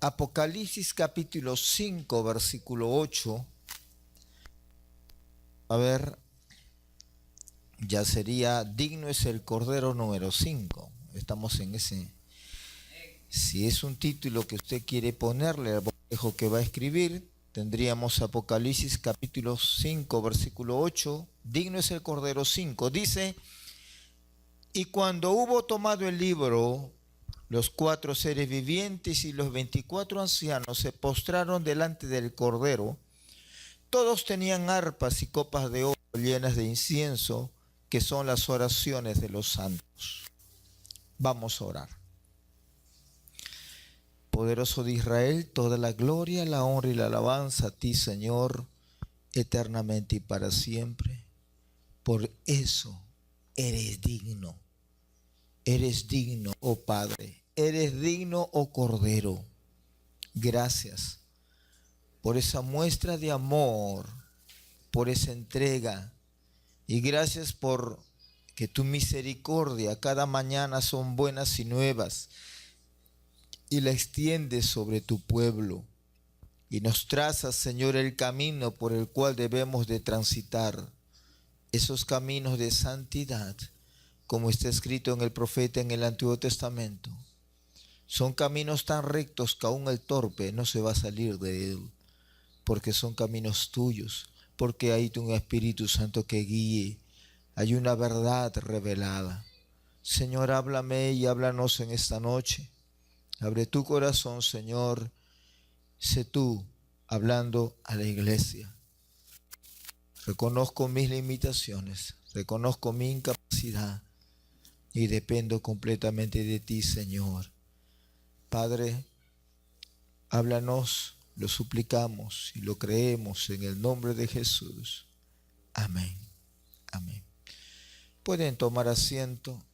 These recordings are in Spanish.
Apocalipsis capítulo 5, versículo 8. A ver, ya sería digno es el Cordero número 5. Estamos en ese. Si es un título que usted quiere ponerle al bosquejo que va a escribir, tendríamos Apocalipsis capítulo 5, versículo 8. Digno es el Cordero 5. Dice: y cuando hubo tomado el libro, los 4 seres vivientes y los 24 ancianos se postraron delante del Cordero. Todos tenían arpas y copas de oro llenas de incienso, que son las oraciones de los santos. Vamos a orar. Poderoso de Israel, toda la gloria, la honra y la alabanza a ti, Señor, eternamente y para siempre. Por eso eres digno. Eres digno, oh Padre. Eres digno, oh Cordero. Gracias por esa muestra de amor, por esa entrega. Y gracias por que tu misericordia cada mañana son buenas y nuevas. Y la extiendes sobre tu pueblo. Y nos trazas, Señor, el camino por el cual debemos de transitar. Esos caminos de santidad, como está escrito en el profeta en el Antiguo Testamento. Son caminos tan rectos que aún el torpe no se va a salir de él. Porque son caminos tuyos. Porque hay un Espíritu Santo que guíe. Hay una verdad revelada. Señor, háblame y háblanos en esta noche. Abre tu corazón, Señor. Sé tú hablando a la iglesia. Reconozco mis limitaciones. Reconozco mi incapacidad. Y dependo completamente de ti, Señor. Padre, háblanos, lo suplicamos y lo creemos en el nombre de Jesús. Amén. Amén. Pueden tomar asiento.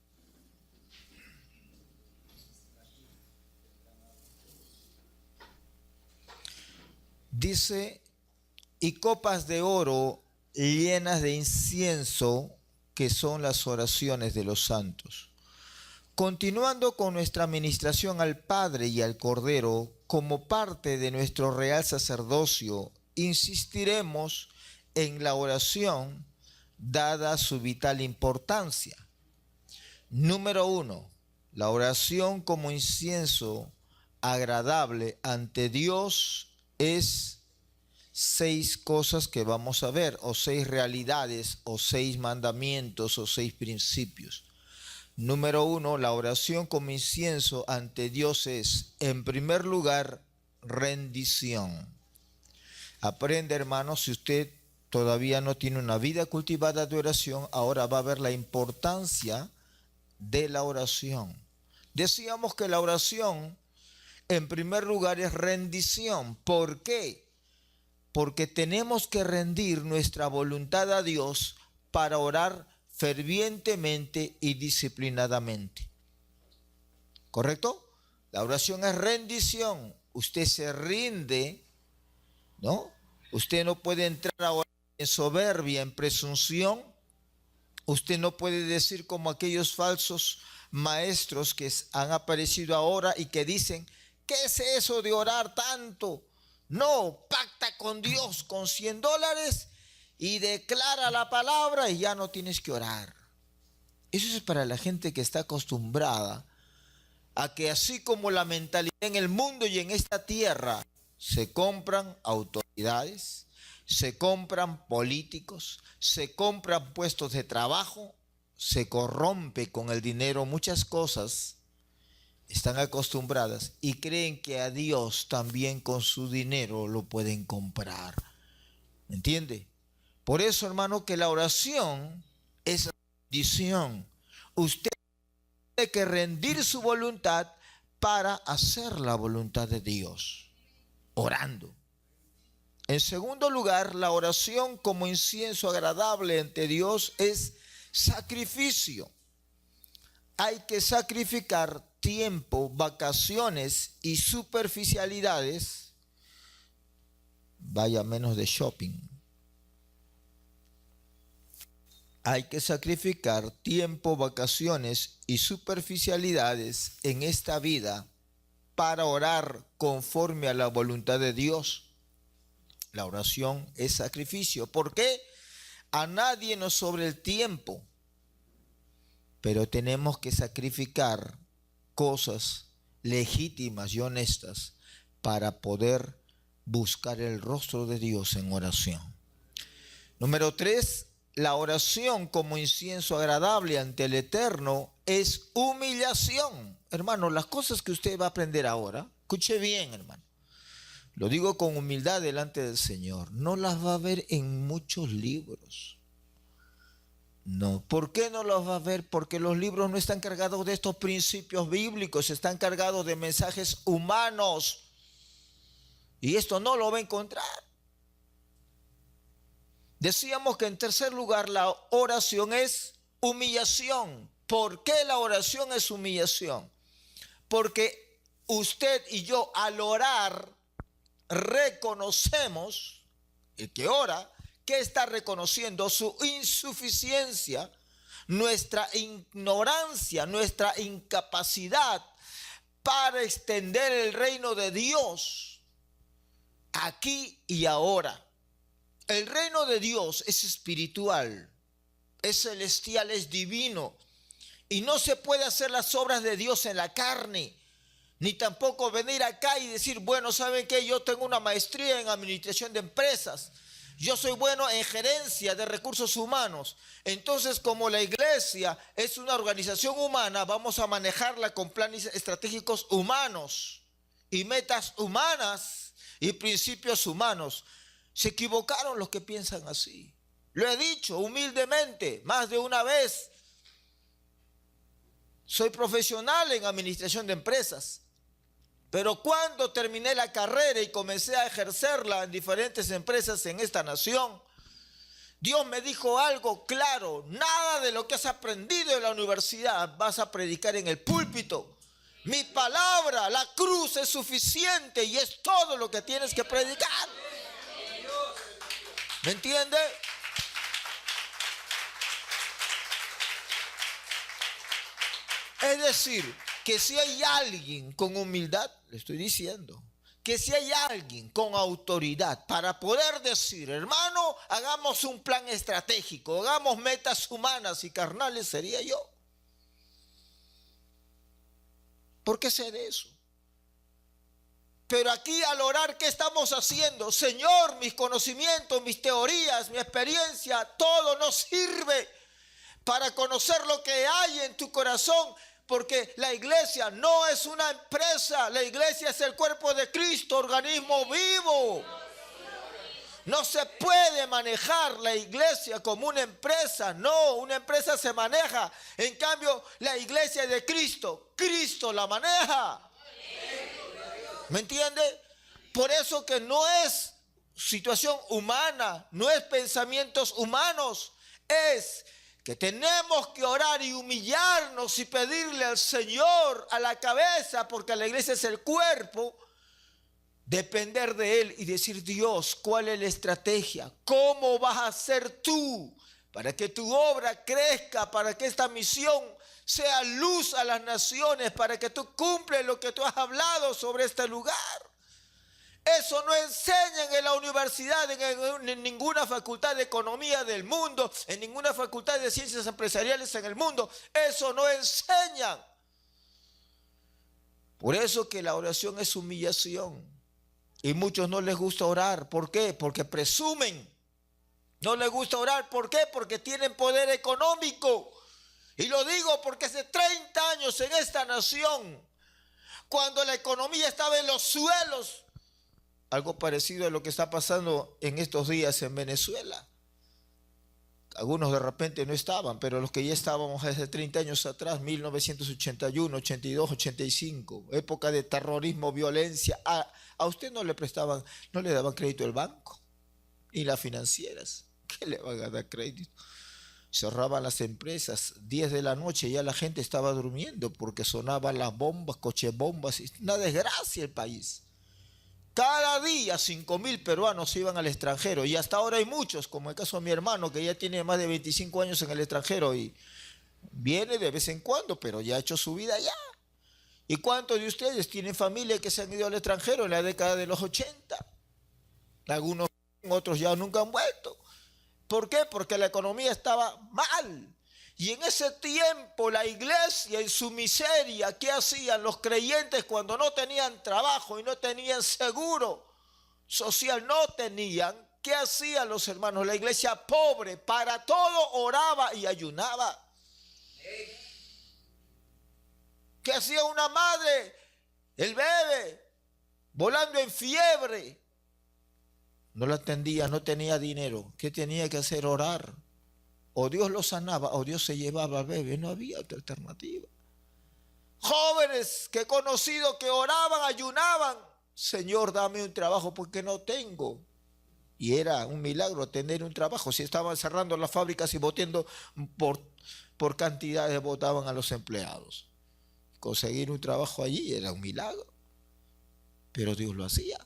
Dice, y copas de oro llenas de incienso, que son las oraciones de los santos. Continuando con nuestra administración al Padre y al Cordero, como parte de nuestro real sacerdocio, insistiremos en la oración, dada su vital importancia. Número 1, la oración como incienso agradable ante Dios es 6 cosas que vamos a ver, o 6 realidades, o 6 mandamientos, o 6 principios. Número 1, la oración como incienso ante Dios es, en primer lugar, rendición. Aprende, hermano, si usted todavía no tiene una vida cultivada de oración, ahora va a ver la importancia de la oración. Decíamos que la oración, en primer lugar, es rendición. ¿Por qué? Porque tenemos que rendir nuestra voluntad a Dios para orar fervientemente y disciplinadamente. ¿Correcto? La oración es rendición. Usted se rinde, ¿no? Usted no puede entrar a orar en soberbia, en presunción. Usted no puede decir como aquellos falsos maestros que han aparecido ahora y que dicen, ¿qué es eso de orar tanto? No, pacta con Dios con $100 y declara la palabra y ya no tienes que orar. Eso es para la gente que está acostumbrada a que así como la mentalidad en el mundo y en esta tierra se compran autoridades, se compran políticos, se compran puestos de trabajo, se corrompe con el dinero muchas cosas. Están acostumbradas y creen que a Dios también con su dinero lo pueden comprar. ¿Me entiende? Por eso, hermano, que la oración es rendición. Usted tiene que rendir su voluntad para hacer la voluntad de Dios, orando. En segundo lugar, la oración como incienso agradable ante Dios es sacrificio. Hay que sacrificar tiempo, vacaciones y superficialidades. Vaya menos de shopping. Hay que sacrificar tiempo, vacaciones y superficialidades en esta vida para orar conforme a la voluntad de Dios. La oración es sacrificio. ¿Por qué? A nadie nos sobra el tiempo, pero tenemos que sacrificar cosas legítimas y honestas para poder buscar el rostro de Dios en oración. Número 3, la oración como incienso agradable ante el Eterno es humillación. Hermano, las cosas que usted va a aprender ahora, escuche bien, hermano. Lo digo con humildad delante del Señor. No las va a ver en muchos libros. No. ¿Por qué no las va a ver? Porque los libros no están cargados de estos principios bíblicos, están cargados de mensajes humanos. Y esto no lo va a encontrar. Decíamos que en tercer lugar la oración es humillación. ¿Por qué la oración es humillación? Porque usted y yo al orar reconocemos, el que ora, que está reconociendo su insuficiencia, nuestra ignorancia, nuestra incapacidad para extender el reino de Dios aquí y ahora. El reino de Dios es espiritual, es celestial, es divino. Y no se puede hacer las obras de Dios en la carne, ni tampoco venir acá y decir, bueno, ¿saben qué? Yo tengo una maestría en administración de empresas. Yo soy bueno en gerencia de recursos humanos. Entonces, como la iglesia es una organización humana, vamos a manejarla con planes estratégicos humanos y metas humanas y principios humanos. Se equivocaron los que piensan así. Lo he dicho humildemente más de una vez. Soy profesional en administración de empresas, pero cuando terminé la carrera y comencé a ejercerla en diferentes empresas en esta nación, Dios me dijo algo claro: nada de lo que has aprendido en la universidad vas a predicar en el púlpito. Mi palabra, la cruz, es suficiente y es todo lo que tienes que predicar. ¿Me entiende? Es decir, que si hay alguien con humildad, le estoy diciendo, que si hay alguien con autoridad para poder decir, hermano, hagamos un plan estratégico, hagamos metas humanas y carnales, sería yo. ¿Por qué sé de eso? Pero aquí al orar, ¿qué estamos haciendo? Señor, mis conocimientos, mis teorías, mi experiencia, todo nos sirve para conocer lo que hay en tu corazón, porque la iglesia no es una empresa, la iglesia es el cuerpo de Cristo, organismo vivo. No se puede manejar la iglesia como una empresa, no, una empresa se maneja. En cambio, la iglesia de Cristo, Cristo la maneja. ¿Me entiende? Por eso que no es situación humana, no es pensamientos humanos, es que tenemos que orar y humillarnos y pedirle al Señor a la cabeza, porque la iglesia es el cuerpo, depender de Él y decir: Dios, ¿cuál es la estrategia? ¿Cómo vas a hacer tú para que tu obra crezca, para que esta misión sea luz a las naciones, para que tú cumples lo que tú has hablado sobre este lugar? Eso no enseñan en la universidad, en ninguna facultad de economía del mundo, en ninguna facultad de ciencias empresariales en el mundo. Eso no enseñan. Por eso que la oración es humillación. Y muchos no les gusta orar. ¿Por qué? Porque presumen. No les gusta orar. ¿Por qué? Porque tienen poder económico. Y lo digo porque hace 30 años en esta nación, cuando la economía estaba en los suelos, algo parecido a lo que está pasando en estos días en Venezuela. Algunos de repente no estaban, pero los que ya estábamos hace 30 años atrás, 1981, 82, 85, época de terrorismo, violencia. A usted no le prestaban, no le daban crédito el banco y las financieras. ¿Qué le van a dar crédito? Cerraban las empresas, 10 de la noche ya la gente estaba durmiendo porque sonaban las bombas, coche bombas, una desgracia el país. Cada día 5.000 peruanos iban al extranjero y hasta ahora hay muchos, como el caso de mi hermano que ya tiene más de 25 años en el extranjero y viene de vez en cuando, pero ya ha hecho su vida allá. ¿Y cuántos de ustedes tienen familia que se han ido al extranjero en la década de los 80? Algunos, otros ya nunca han vuelto. ¿Por qué? Porque la economía estaba mal. Y en ese tiempo la iglesia en su miseria, ¿qué hacían los creyentes cuando no tenían trabajo y no tenían seguro social? No tenían. ¿Qué hacían los hermanos? La iglesia pobre para todo oraba y ayunaba. ¿Qué hacía una madre? El bebé volando en fiebre. No la atendía, no tenía dinero. ¿Qué tenía que hacer? Orar. O Dios lo sanaba o Dios se llevaba al bebé. No había otra alternativa. Jóvenes que he conocido que oraban, ayunaban. Señor, dame un trabajo porque no tengo. Y era un milagro tener un trabajo. Si estaban cerrando las fábricas y votando por cantidades, votaban a los empleados. Conseguir un trabajo allí era un milagro. Pero Dios lo hacía.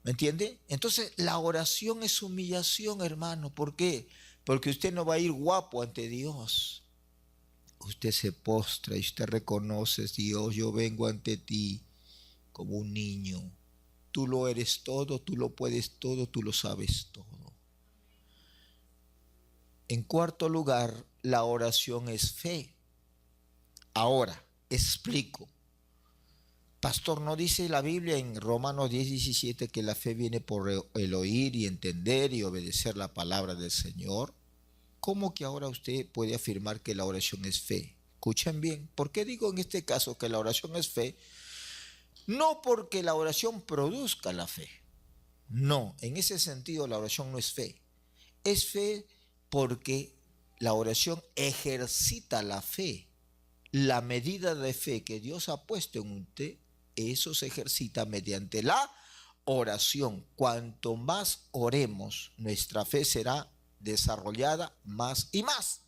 ¿Me entiende? Entonces la oración es humillación, hermano. ¿Por qué? Porque usted no va a ir guapo ante Dios. Usted se postra y usted reconoce: Dios, yo vengo ante ti como un niño. Tú lo eres todo, tú lo puedes todo, tú lo sabes todo. En cuarto lugar, la oración es fe. Ahora, explico. Pastor, ¿no dice la Biblia en Romanos 10:17 que la fe viene por el oír y entender y obedecer la palabra del Señor? ¿Cómo que ahora usted puede afirmar que la oración es fe? Escuchen bien. ¿Por qué digo en este caso que la oración es fe? No porque la oración produzca la fe. No, en ese sentido la oración no es fe. Es fe porque la oración ejercita la fe. La medida de fe que Dios ha puesto en usted, eso se ejercita mediante la oración. Cuanto más oremos, nuestra fe será desarrollada más y más.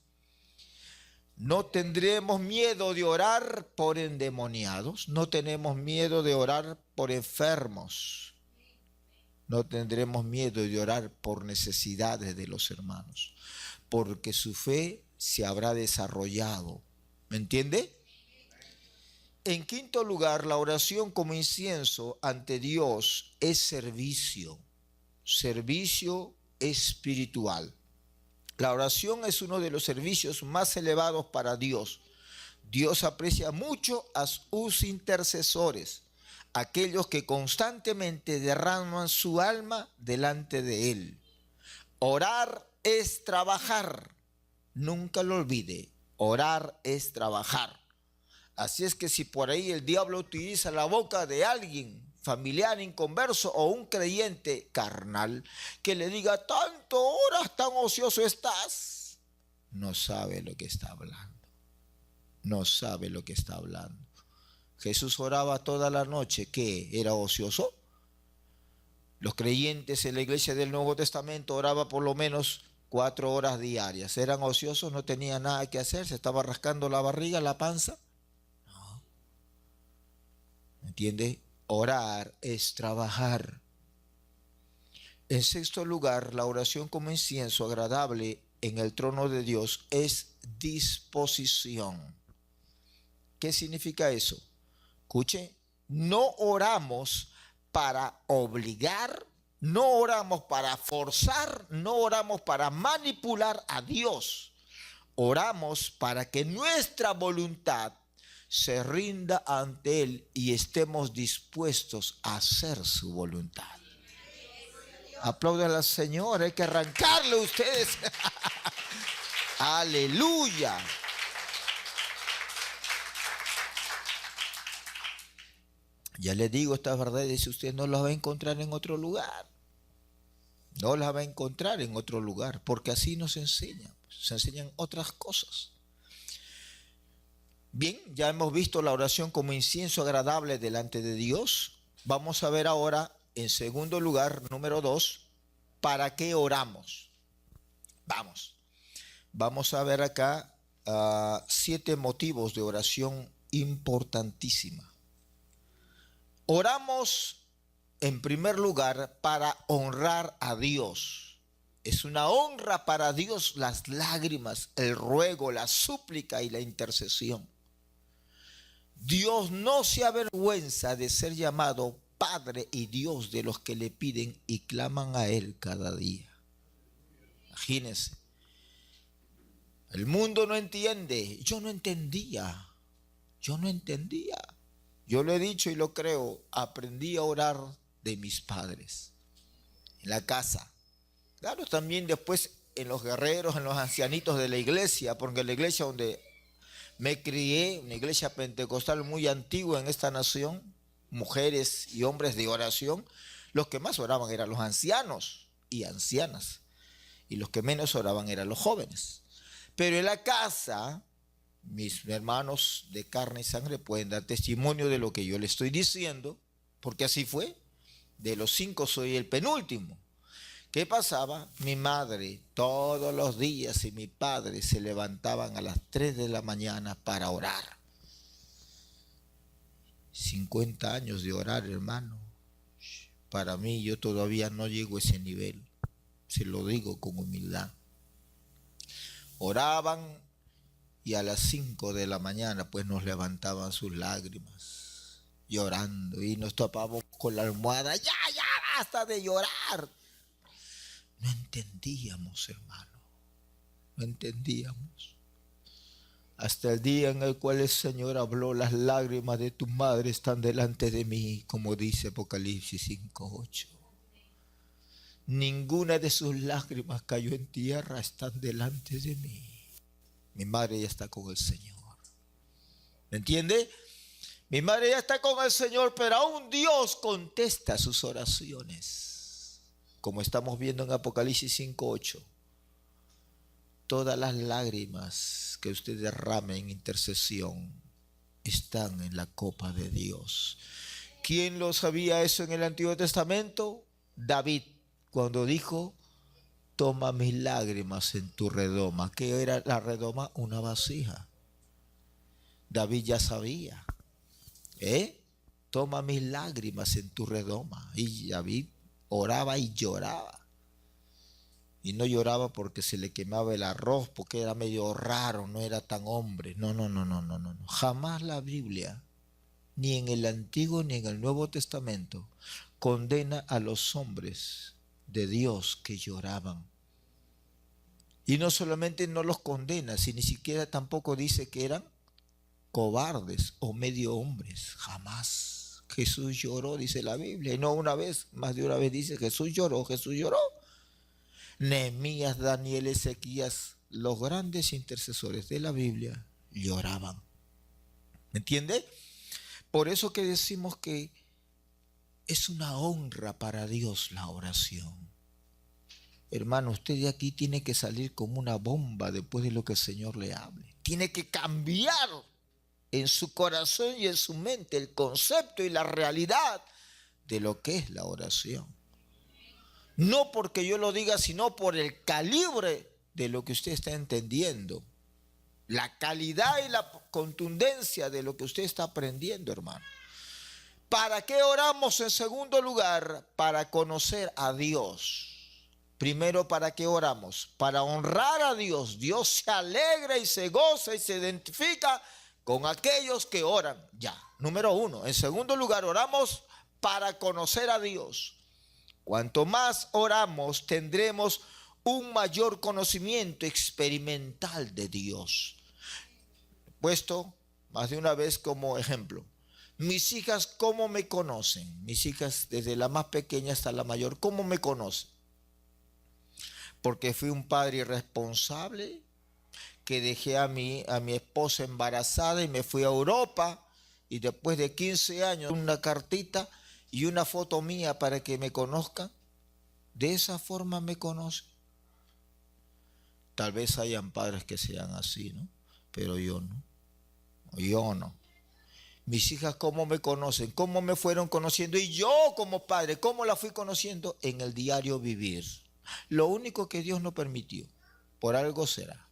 No tendremos miedo de orar por endemoniados, no tenemos miedo de orar por enfermos, no tendremos miedo de orar por necesidades de los hermanos, porque su fe se habrá desarrollado. ¿Me entiende? En quinto lugar, la oración como incienso ante Dios es servicio espiritual. La oración es uno de los servicios más elevados para Dios. Dios aprecia mucho a sus intercesores, aquellos que constantemente derraman su alma delante de Él. Orar es trabajar. Nunca lo olvide. Orar es trabajar. Así es que si por ahí el diablo utiliza la boca de alguien, familiar, inconverso o un creyente carnal, que le diga: tanto oras, tan ocioso estás, no sabe lo que está hablando. No sabe lo que está hablando. Jesús oraba toda la noche. ¿Qué? ¿Era ocioso? Los creyentes en la iglesia del Nuevo Testamento oraban por lo menos 4 horas diarias. ¿Eran ociosos? ¿No tenían nada que hacer? ¿Se estaba rascando la barriga, la panza? No. ¿Entiende? Orar es trabajar. En sexto lugar, la oración como incienso agradable en el trono de Dios es disposición. ¿Qué significa eso? Escuche, no oramos para obligar, no oramos para forzar, no oramos para manipular a Dios. Oramos para que nuestra voluntad se rinda ante Él y estemos dispuestos a hacer su voluntad. Aplaudan al Señor, hay que arrancarle a ustedes. Aleluya. Ya les digo, estas verdades usted no las va a encontrar en otro lugar. No las va a encontrar en otro lugar, porque así nos enseñan. Se enseñan otras cosas. Bien, ya hemos visto la oración como incienso agradable delante de Dios. Vamos a ver ahora, en segundo lugar, número 2, ¿para qué oramos? Vamos a ver acá 7 motivos de oración importantísima. Oramos en primer lugar para honrar a Dios. Es una honra para Dios las lágrimas, el ruego, la súplica y la intercesión. Dios no se avergüenza de ser llamado Padre y Dios de los que le piden y claman a Él cada día. Imagínense. El mundo no entiende. Yo no entendía. Yo no entendía. Yo lo he dicho y lo creo. Aprendí a orar de mis padres. En la casa. Claro, también después en los guerreros, en los ancianitos de la iglesia. Porque en la iglesia donde me crié, una iglesia pentecostal muy antigua en esta nación, mujeres y hombres de oración, los que más oraban eran los ancianos y ancianas. Y los que menos oraban eran los jóvenes. Pero en la casa, mis hermanos de carne y sangre pueden dar testimonio de lo que yo le estoy diciendo, porque así fue. De los 5 soy el penúltimo. ¿Qué pasaba? Mi madre todos los días y mi padre se levantaban a las 3 de la mañana para orar. 50 años de orar, hermano. Para mí yo todavía no llego a ese nivel. Se lo digo con humildad. Oraban y a las 5 de la mañana pues nos levantaban sus lágrimas, llorando, y nos tapábamos con la almohada. Ya basta de llorar. No entendíamos, hermano, no entendíamos. Hasta el día en el cual el Señor habló: las lágrimas de tu madre están delante de mí, como dice Apocalipsis 5:8. Ninguna de sus lágrimas cayó en tierra, están delante de mí. Mi madre ya está con el Señor. ¿Me entiende? Mi madre ya está con el Señor, pero aún Dios contesta sus oraciones. Como estamos viendo en Apocalipsis 5:8. Todas las lágrimas que usted derrame en intercesión están en la copa de Dios. ¿Quién lo sabía eso en el Antiguo Testamento? David, cuando dijo: toma mis lágrimas en tu redoma. ¿Qué era la redoma? Una vasija. David ya sabía. Toma mis lágrimas en tu redoma. Y David oraba y lloraba. Y no lloraba porque se le quemaba el arroz, porque era medio raro, no era tan hombre. No. Jamás la Biblia, ni en el Antiguo ni en el Nuevo Testamento, condena a los hombres de Dios que lloraban. Y no solamente no los condena, sino ni siquiera tampoco dice que eran cobardes o medio hombres. Jamás. Jesús lloró, dice la Biblia. Y no una vez, más de una vez dice: Jesús lloró, Jesús lloró. Nehemías, Daniel, Ezequías, los grandes intercesores de la Biblia lloraban. ¿Me entiende? Por eso que decimos que es una honra para Dios la oración. Hermano, usted de aquí tiene que salir como una bomba después de lo que el Señor le hable. Tiene que cambiar en su corazón y en su mente el concepto y la realidad de lo que es la oración. No porque yo lo diga, sino por el calibre de lo que usted está entendiendo. La calidad y la contundencia de lo que usted está aprendiendo, hermano. ¿Para qué oramos? En segundo lugar, para conocer a Dios. Primero, ¿para qué oramos? Para honrar a Dios. Dios se alegra y se goza y se identifica con aquellos que oran. Ya, número 1. En segundo lugar, oramos para conocer a Dios. Cuanto más oramos, tendremos un mayor conocimiento experimental de Dios. Puesto más de una vez como ejemplo. Mis hijas, ¿cómo me conocen? Mis hijas, desde la más pequeña hasta la mayor, ¿cómo me conocen? Porque fui un padre irresponsable, que dejé a mi esposa embarazada y me fui a Europa, y después de 15 años una cartita y una foto mía para que me conozcan. De esa forma me conocen. Tal vez hayan padres que sean así, ¿no? Pero yo no. Yo no. Mis hijas, ¿cómo me conocen? ¿Cómo me fueron conociendo? Y yo como padre, ¿cómo la fui conociendo? En el diario vivir. Lo único que Dios no permitió, por algo será,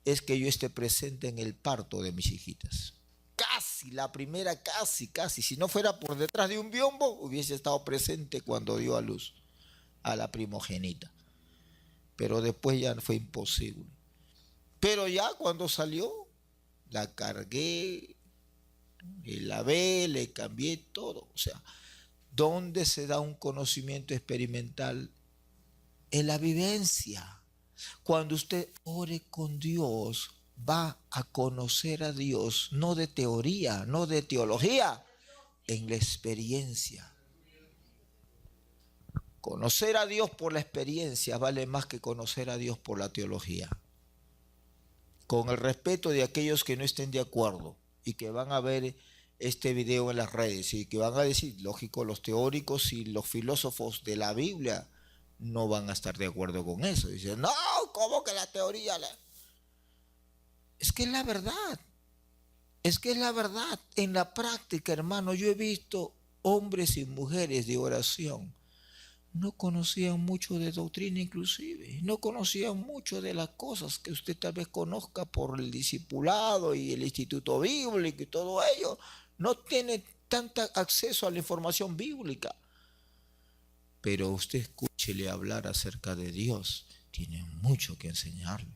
es que yo esté presente en el parto de mis hijitas. Casi, la primera, casi. Si no fuera por detrás de un biombo, hubiese estado presente cuando dio a luz a la primogénita. Pero después ya fue imposible. Pero ya cuando salió, la cargué, Le lavé, le cambié todo. O sea, ¿dónde se da un conocimiento experimental? En la vivencia. Cuando usted ore con Dios, va a conocer a Dios, no de teoría, no de teología, en la experiencia. Conocer a Dios por la experiencia vale más que conocer a Dios por la teología. Con el respeto de aquellos que no estén de acuerdo y que van a ver este video en las redes y que van a decir, lógico, los teóricos y los filósofos de la Biblia no van a estar de acuerdo con eso. Dicen, no, ¿cómo que la teoría? Es que es la verdad. Es que es la verdad. En la práctica, hermano, yo he visto hombres y mujeres de oración. No conocían mucho de doctrina inclusive. No conocían mucho de las cosas que usted tal vez conozca por el discipulado y el instituto bíblico y todo ello. No tiene tanto acceso a la información bíblica. Pero usted escúchele hablar acerca de Dios. Tiene mucho que enseñarle.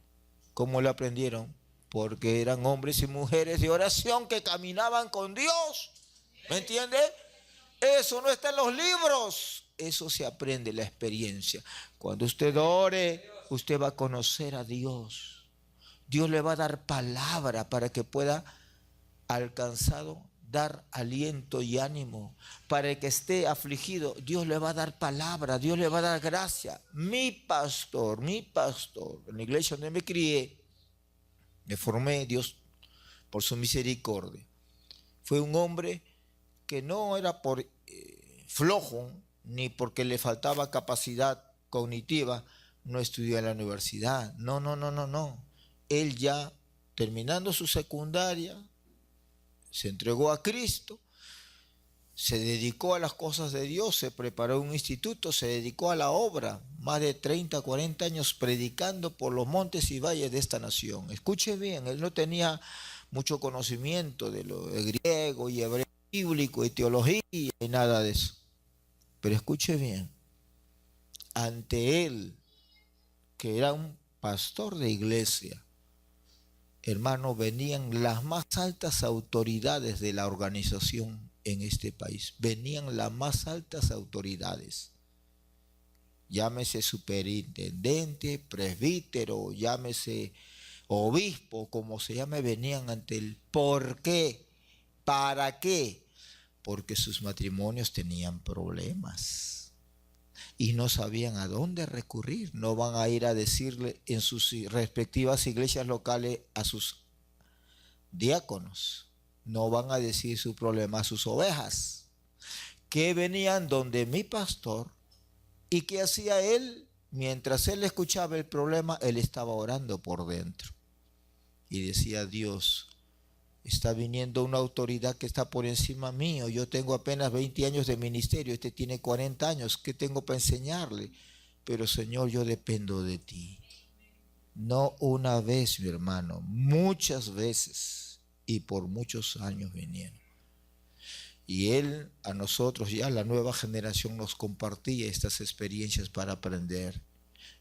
¿Cómo lo aprendieron? Porque eran hombres y mujeres de oración que caminaban con Dios. ¿Me entiende? Eso no está en los libros. Eso se aprende en la experiencia. Cuando usted ore, usted va a conocer a Dios. Dios le va a dar palabra para que pueda alcanzado dar aliento y ánimo. Para el que esté afligido, Dios le va a dar palabra, Dios le va a dar gracia. Mi pastor, en la iglesia donde me crié, me formé, Dios por su misericordia. Fue un hombre que no era por flojo, ni porque le faltaba capacidad cognitiva, no estudió en la universidad. No. Él ya terminando su secundaria, se entregó a Cristo, se dedicó a las cosas de Dios, se preparó un instituto, se dedicó a la obra, más de 30, 40 años predicando por los montes y valles de esta nación. Escuche bien, él no tenía mucho conocimiento de lo de griego y hebreo bíblico y teología y nada de eso. Pero escuche bien, ante él, que era un pastor de iglesia, hermano, venían las más altas autoridades de la organización en este país. Venían las más altas autoridades. Llámese superintendente, presbítero, llámese obispo, como se llame, venían ante él. ¿Por qué? ¿Para qué? Porque sus matrimonios tenían problemas y no sabían a dónde recurrir. No van a ir a decirle en sus respectivas iglesias locales a sus diáconos. No van a decir su problema a sus ovejas, que venían donde mi pastor. ¿Y qué hacía él? Mientras él escuchaba el problema, él estaba orando por dentro. Y decía, Dios, está viniendo una autoridad que está por encima mío. Yo tengo apenas 20 años de ministerio, este tiene 40 años. ¿Qué tengo para enseñarle? Pero Señor, yo dependo de ti. No una vez, mi hermano, muchas veces y por muchos años vinieron. Y él, a nosotros ya, la nueva generación, nos compartía estas experiencias para aprender.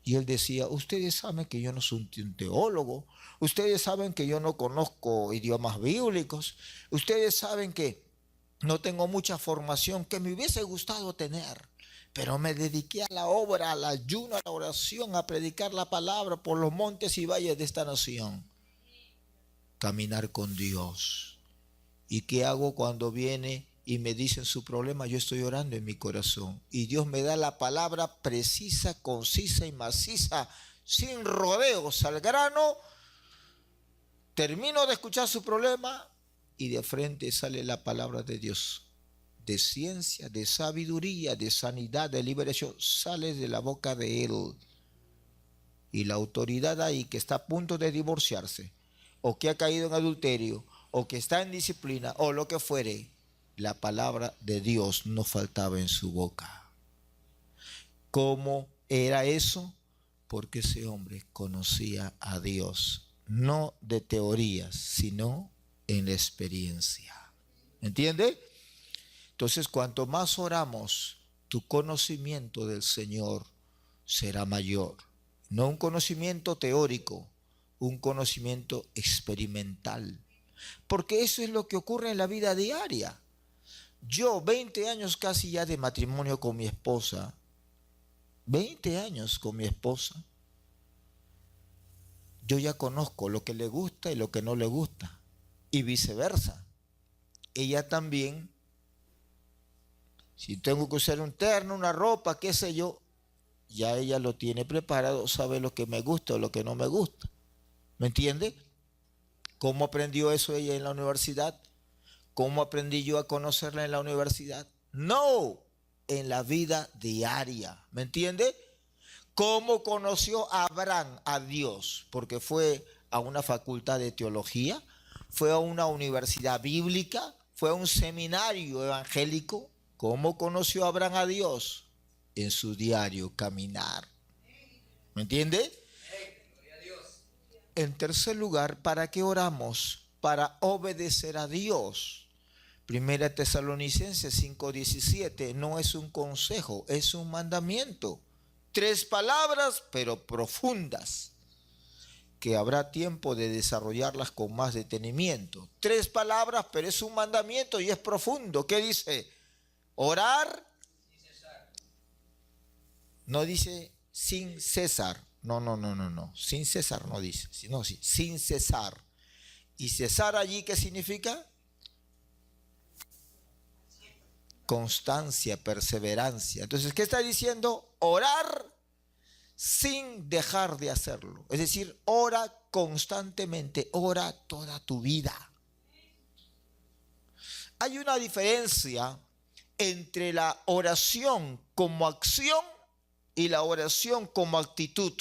Y él decía, ustedes saben que yo no soy un teólogo, ustedes saben que yo no conozco idiomas bíblicos, ustedes saben que no tengo mucha formación que me hubiese gustado tener, pero me dediqué a la obra, al ayuno, a la oración, a predicar la palabra por los montes y valles de esta nación. Caminar con Dios. ¿Y qué hago cuando viene y me dicen su problema? Yo estoy orando en mi corazón y Dios me da la palabra precisa, concisa y maciza, sin rodeos, al grano. Termino de escuchar su problema y de frente sale la palabra de Dios, de ciencia, de sabiduría, de sanidad, de liberación, sale de la boca de él. Y la autoridad ahí que está a punto de divorciarse, o que ha caído en adulterio, o que está en disciplina, o lo que fuere, la palabra de Dios no faltaba en su boca. ¿Cómo era eso? Porque ese hombre conocía a Dios, no de teorías, sino en la experiencia. ¿Entiende? Entonces, cuanto más oramos, tu conocimiento del Señor será mayor. No un conocimiento teórico, un conocimiento experimental. Porque eso es lo que ocurre en la vida diaria. Yo, 20 años casi ya de matrimonio con mi esposa, 20 años con mi esposa, yo ya conozco lo que le gusta y lo que no le gusta, y viceversa. Ella también, si tengo que usar un terno, una ropa, qué sé yo, ya ella lo tiene preparado, sabe lo que me gusta o lo que no me gusta. ¿Me entiende? ¿Cómo aprendió eso ella en la universidad? ¿Cómo aprendí yo a conocerla en la universidad? No, en la vida diaria. ¿Me entiende? ¿Cómo conoció Abraham a Dios? Porque fue a una facultad de teología, fue a una universidad bíblica, fue a un seminario evangélico. ¿Cómo conoció Abraham a Dios? En su diario caminar. ¿Me entiende? En tercer lugar, ¿para qué oramos? Para obedecer a Dios. Primera Tesalonicenses 5:17 no es un consejo, es un mandamiento. 3 palabras, pero profundas, que habrá tiempo de desarrollarlas con más detenimiento. 3 palabras, pero es un mandamiento y es profundo. ¿Qué dice? Orar. No dice sin cesar. No. Sin cesar no dice, sino sí, sin cesar. ¿Y cesar allí qué significa? Constancia, perseverancia. Entonces, ¿qué está diciendo? Orar sin dejar de hacerlo. Es decir, ora constantemente, ora toda tu vida. Hay una diferencia entre la oración como acción y la oración como actitud.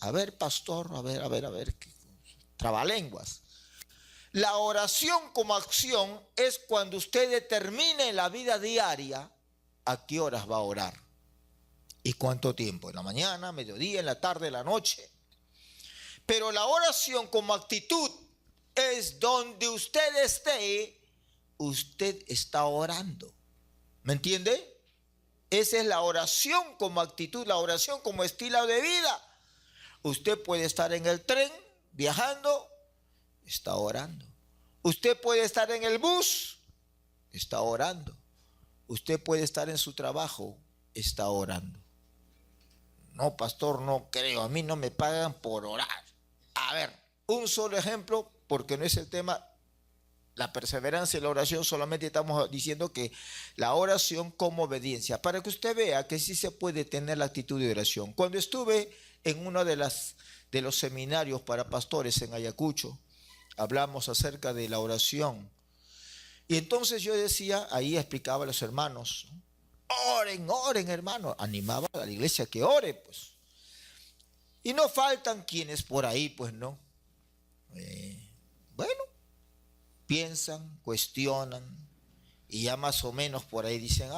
A ver, pastor, a ver, trabalenguas. La oración como acción es cuando usted determine en la vida diaria a qué horas va a orar y cuánto tiempo, en la mañana, mediodía, en la tarde, en la noche. Pero la oración como actitud es donde usted esté, usted está orando. ¿Me entiende? Esa es la oración como actitud, la oración como estilo de vida. Usted puede estar en el tren viajando, está orando. Usted puede estar en el bus, está orando. Usted puede estar en su trabajo, está orando. No, pastor, no creo, a mí no me pagan por orar. A ver, un solo ejemplo, porque no es el tema, la perseverancia y la oración, solamente estamos diciendo que la oración como obediencia, para que usted vea que sí se puede tener la actitud de oración. Cuando estuve en uno de los seminarios para pastores en Ayacucho, hablamos acerca de la oración. Y entonces yo decía, ahí explicaba a los hermanos, oren, hermano. Animaba a la iglesia que ore, pues. Y no faltan quienes por ahí, pues, ¿no? Bueno, piensan, cuestionan, y ya más o menos por ahí dicen,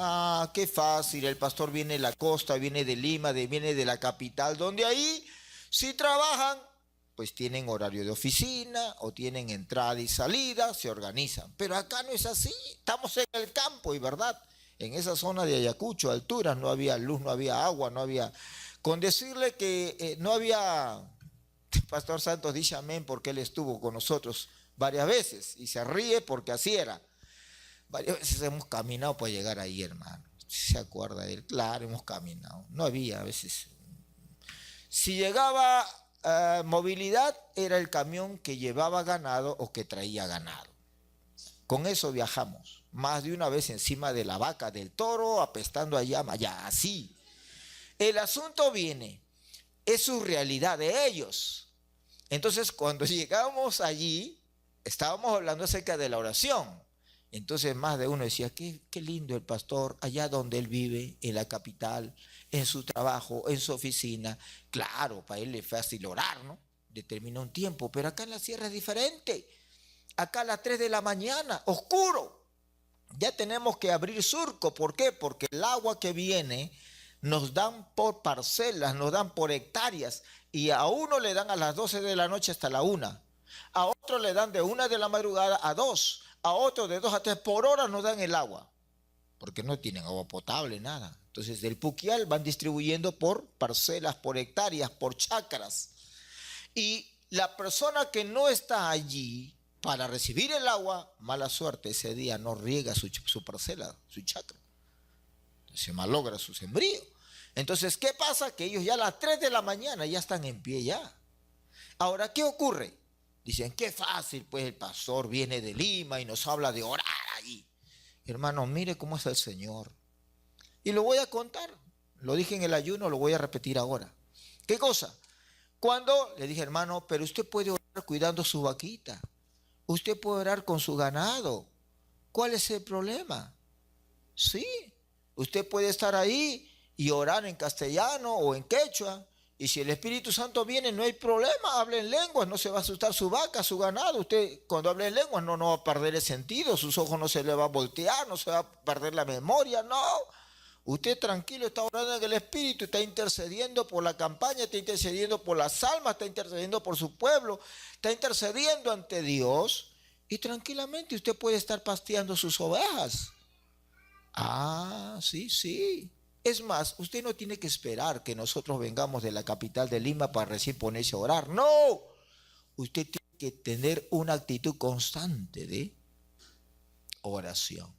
qué fácil, el pastor viene de la costa, viene de Lima, viene de la capital, donde ahí sí trabajan, pues tienen horario de oficina o tienen entrada y salida, se organizan. Pero acá no es así, estamos en el campo y verdad, en esa zona de Ayacucho, alturas, no había luz, no había agua, no había... Con decirle que no había... El pastor Santos dice amén porque él estuvo con nosotros varias veces y se ríe porque así era. Varias veces hemos caminado para llegar ahí, hermano. ¿Se acuerda de él? Claro, hemos caminado. No había a veces... Si llegaba movilidad, era el camión que llevaba ganado o que traía ganado. Con eso viajamos. Más de una vez encima de la vaca, del toro, apestando allá, así. El asunto viene, es su realidad de ellos. Entonces, cuando llegamos allí, estábamos hablando acerca de la oración. Entonces más de uno decía, qué lindo el pastor, allá donde él vive, en la capital, en su trabajo, en su oficina. Claro, para él es fácil orar, ¿no? Determina un tiempo, pero acá en la sierra es diferente. Acá a las 3 de la mañana, oscuro. Ya tenemos que abrir surco. ¿Por qué? Porque el agua que viene nos dan por parcelas, nos dan por hectáreas. Y a uno le dan a las 12 de la noche hasta la 1. A otro le dan de 1 de la madrugada a 2. A otro de 2 a 3 por hora nos dan el agua, porque no tienen agua potable, nada. Entonces del Puquial van distribuyendo por parcelas, por hectáreas, por chacras. Y la persona que no está allí, para recibir el agua, mala suerte, ese día no riega su parcela, su chacra. Se malogra su sembrío. Entonces, ¿qué pasa? Que ellos ya a las 3 de la mañana ya están en pie ya. Ahora, ¿qué ocurre? Dicen, qué fácil, pues el pastor viene de Lima y nos habla de orar allí. Hermano, mire cómo es el Señor. Y lo voy a contar. Lo dije en el ayuno, lo voy a repetir ahora. ¿Qué cosa? Cuando le dije, hermano, pero usted puede orar cuidando su vaquita. Usted puede orar con su ganado. ¿Cuál es el problema? Sí, usted puede estar ahí y orar en castellano o en quechua. Y si el Espíritu Santo viene, no hay problema, hable en lenguas, no se va a asustar su vaca, su ganado. Usted cuando hable en lenguas no va a perder el sentido, sus ojos no se le va a voltear, no se va a perder la memoria, no. Usted tranquilo está orando en el Espíritu, está intercediendo por la campaña, está intercediendo por las almas, está intercediendo por su pueblo, está intercediendo ante Dios y tranquilamente usted puede estar pasteando sus ovejas. Ah, sí, sí. Es más, usted no tiene que esperar que nosotros vengamos de la capital de Lima para recién ponerse a orar. No, usted tiene que tener una actitud constante de oración.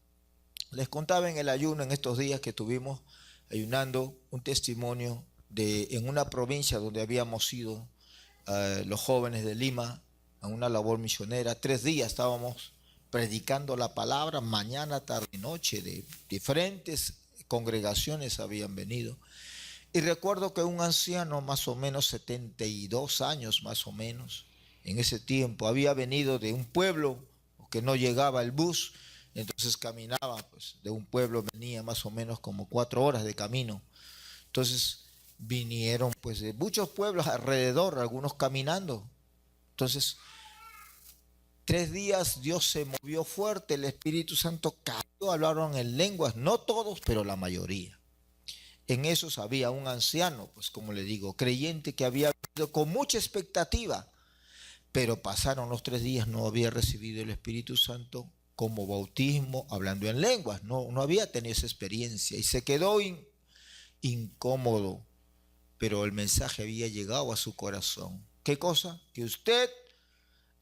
Les contaba en el ayuno en estos días que estuvimos ayunando un testimonio en una provincia donde habíamos ido los jóvenes de Lima a una labor misionera. 3 días estábamos predicando la palabra, mañana, tarde y noche, de diferentes congregaciones habían venido. Y recuerdo que un anciano, más o menos 72 años más o menos, en ese tiempo, había venido de un pueblo que no llegaba el bus, entonces caminaba, pues de un pueblo venía más o menos como 4 horas de camino. Entonces vinieron pues de muchos pueblos alrededor, algunos caminando. Entonces 3 días Dios se movió fuerte, el Espíritu Santo cayó, hablaron en lenguas, no todos, pero la mayoría. En esos había un anciano, pues como le digo, creyente que había venido con mucha expectativa, pero pasaron los 3 días, no había recibido el Espíritu Santo como bautismo, hablando en lenguas, no había tenido esa experiencia y se quedó incómodo, pero el mensaje había llegado a su corazón. ¿Qué cosa? Que usted,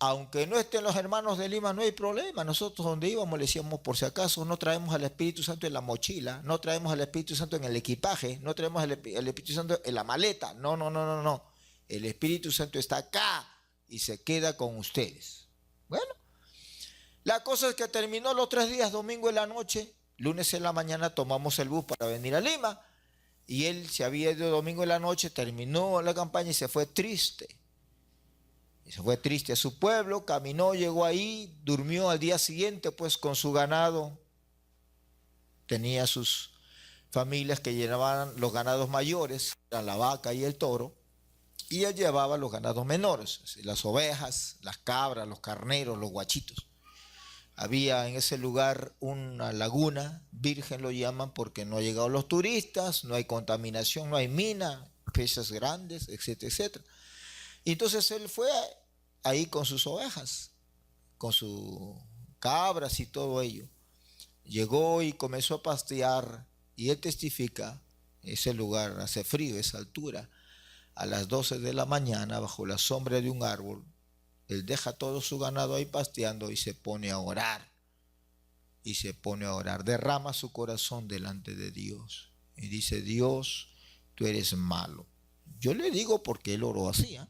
aunque no estén los hermanos de Lima, no hay problema. Nosotros donde íbamos le decíamos, por si acaso, no traemos al Espíritu Santo en la mochila, no traemos al Espíritu Santo en el equipaje, no traemos al Espíritu Santo en la maleta. No. El Espíritu Santo está acá y se queda con ustedes. Bueno, la cosa es que terminó los 3 días, domingo en la noche, lunes en la mañana tomamos el bus para venir a Lima y él se había ido domingo en la noche, terminó la campaña y se fue triste. Y se fue triste a su pueblo, caminó, llegó ahí, durmió al día siguiente pues con su ganado. Tenía sus familias que llevaban los ganados mayores, eran la vaca y el toro, y él llevaba los ganados menores, las ovejas, las cabras, los carneros, los guachitos. Había en ese lugar una laguna, virgen lo llaman porque no han llegado los turistas, no hay contaminación, no hay mina, peces grandes, etcétera, etcétera. Y entonces él fue ahí con sus ovejas, con sus cabras y todo ello. Llegó y comenzó a pastear y él testifica, ese lugar hace frío, esa altura, a las 12 de la mañana bajo la sombra de un árbol, él deja todo su ganado ahí pasteando y se pone a orar. Y se pone a orar, derrama su corazón delante de Dios y dice, Dios, tú eres malo. Yo le digo porque él oró así, ¿eh?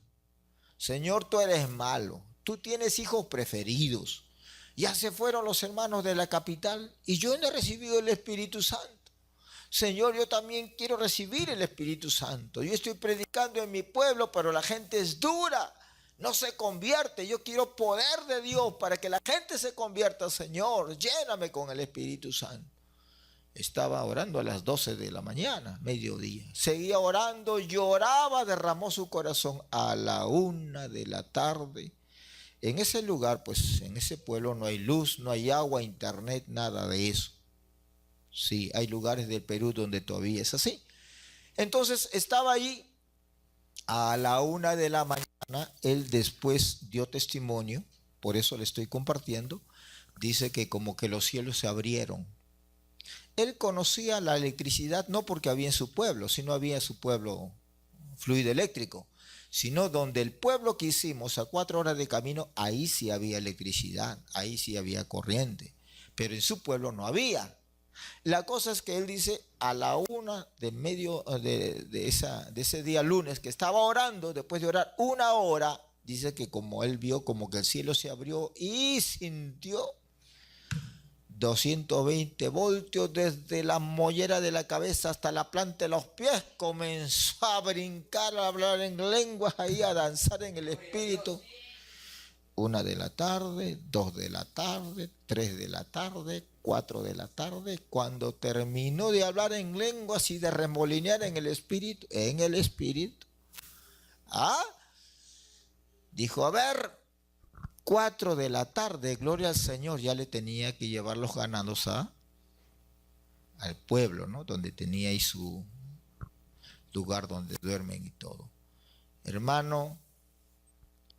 Señor, tú eres malo, tú tienes hijos preferidos. Ya se fueron los hermanos de la capital y yo no he recibido el Espíritu Santo. Señor, yo también quiero recibir el Espíritu Santo. Yo estoy predicando en mi pueblo, pero la gente es dura, no se convierte. Yo quiero poder de Dios para que la gente se convierta, Señor. Lléname con el Espíritu Santo. Estaba orando a las 12 de la mañana, mediodía. Seguía orando, lloraba, derramó su corazón a la 1 de la tarde. En ese lugar, pues en ese pueblo no hay luz, no hay agua, internet, nada de eso. Sí, hay lugares del Perú donde todavía es así. Entonces estaba ahí a la 1 de la mañana. Él después dio testimonio, por eso le estoy compartiendo. Dice que como que los cielos se abrieron. Él conocía la electricidad no porque había en su pueblo, sino había en su pueblo fluido eléctrico, sino donde el pueblo que hicimos a 4 horas de camino, ahí sí había electricidad, ahí sí había corriente, pero en su pueblo no había. La cosa es que él dice, a la 1 de ese día lunes que estaba orando, después de orar 1 hora, dice que como él vio como que el cielo se abrió y sintió 220 voltios desde la mollera de la cabeza hasta la planta de los pies, comenzó a brincar, a hablar en lenguas, ahí a danzar en el espíritu. 1 de la tarde, 2 de la tarde, 3 de la tarde, 4 de la tarde, cuando terminó de hablar en lenguas y de remolinear en el espíritu, dijo, a ver, 4 de la tarde, gloria al Señor, ya le tenía que llevar los ganados al pueblo, ¿no? Donde tenía ahí su lugar donde duermen y todo. Hermano,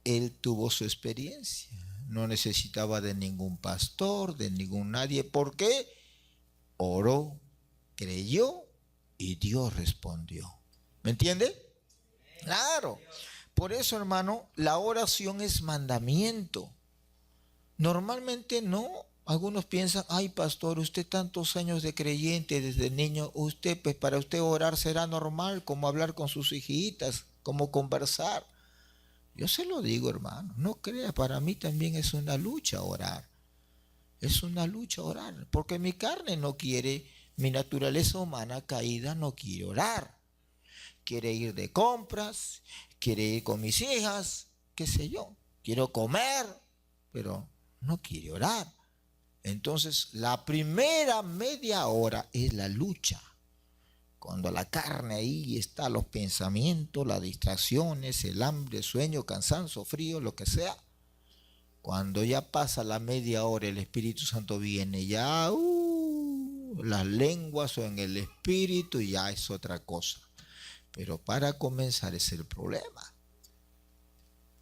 él tuvo su experiencia, no necesitaba de ningún pastor, de ningún nadie. ¿Por qué? Oró, creyó y Dios respondió. ¿Me entiende? Claro. Por eso, hermano, la oración es mandamiento. Normalmente no. Algunos piensan, ay pastor, usted tantos años de creyente desde niño, usted, pues para usted orar será normal, como hablar con sus hijitas, como conversar. Yo se lo digo, hermano, no crea, para mí también es una lucha orar. Es una lucha orar, porque mi carne no quiere, mi naturaleza humana caída no quiere orar. Quiere ir de compras, quiere ir con mis hijas, qué sé yo, quiero comer, pero no quiere orar. Entonces, la primera media hora es la lucha. Cuando la carne ahí está, los pensamientos, las distracciones, el hambre, sueño, cansancio, frío, lo que sea. Cuando ya pasa la media hora, el Espíritu Santo viene, ya las lenguas o en el Espíritu, ya es otra cosa. Pero para comenzar es el problema.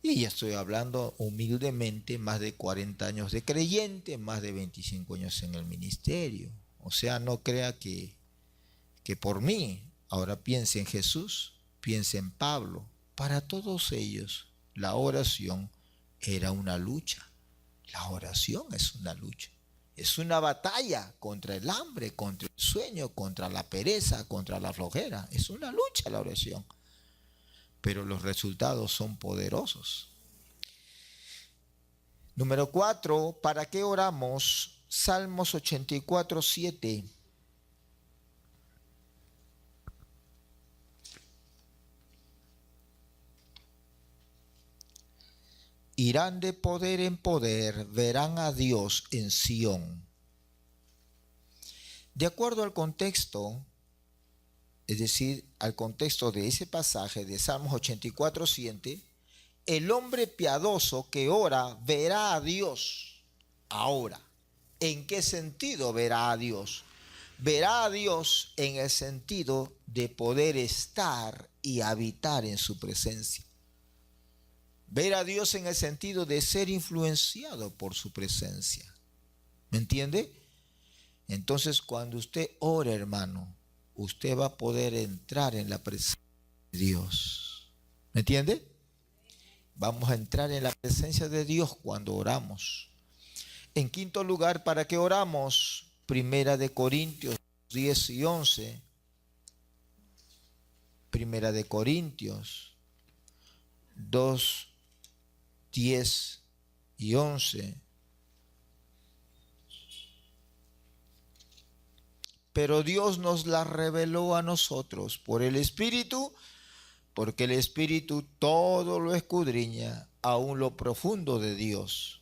Y ya estoy hablando humildemente, más de 40 años de creyente, más de 25 años en el ministerio. O sea, no crea que por mí, ahora piense en Jesús, piense en Pablo. Para todos ellos, la oración era una lucha. La oración es una lucha. Es una batalla contra el hambre, contra el sueño, contra la pereza, contra la flojera. Es una lucha la oración. Pero los resultados son poderosos. Número 4, ¿para qué oramos? Salmos 84, 7. Irán de poder en poder, verán a Dios en Sión. De acuerdo al contexto, es decir, al contexto de ese pasaje de Salmos 84, 7, el hombre piadoso que ora verá a Dios ahora. ¿En qué sentido verá a Dios? Verá a Dios en el sentido de poder estar y habitar en su presencia. Ver a Dios en el sentido de ser influenciado por su presencia. ¿Me entiende? Entonces, cuando usted ora, hermano, usted va a poder entrar en la presencia de Dios. ¿Me entiende? Vamos a entrar en la presencia de Dios cuando oramos. En quinto lugar, ¿para qué oramos? Primera de Corintios 10 y 11. Primera de Corintios 2, 10 y 11. Pero Dios nos la reveló a nosotros por el Espíritu, porque el Espíritu todo lo escudriña, aún lo profundo de Dios.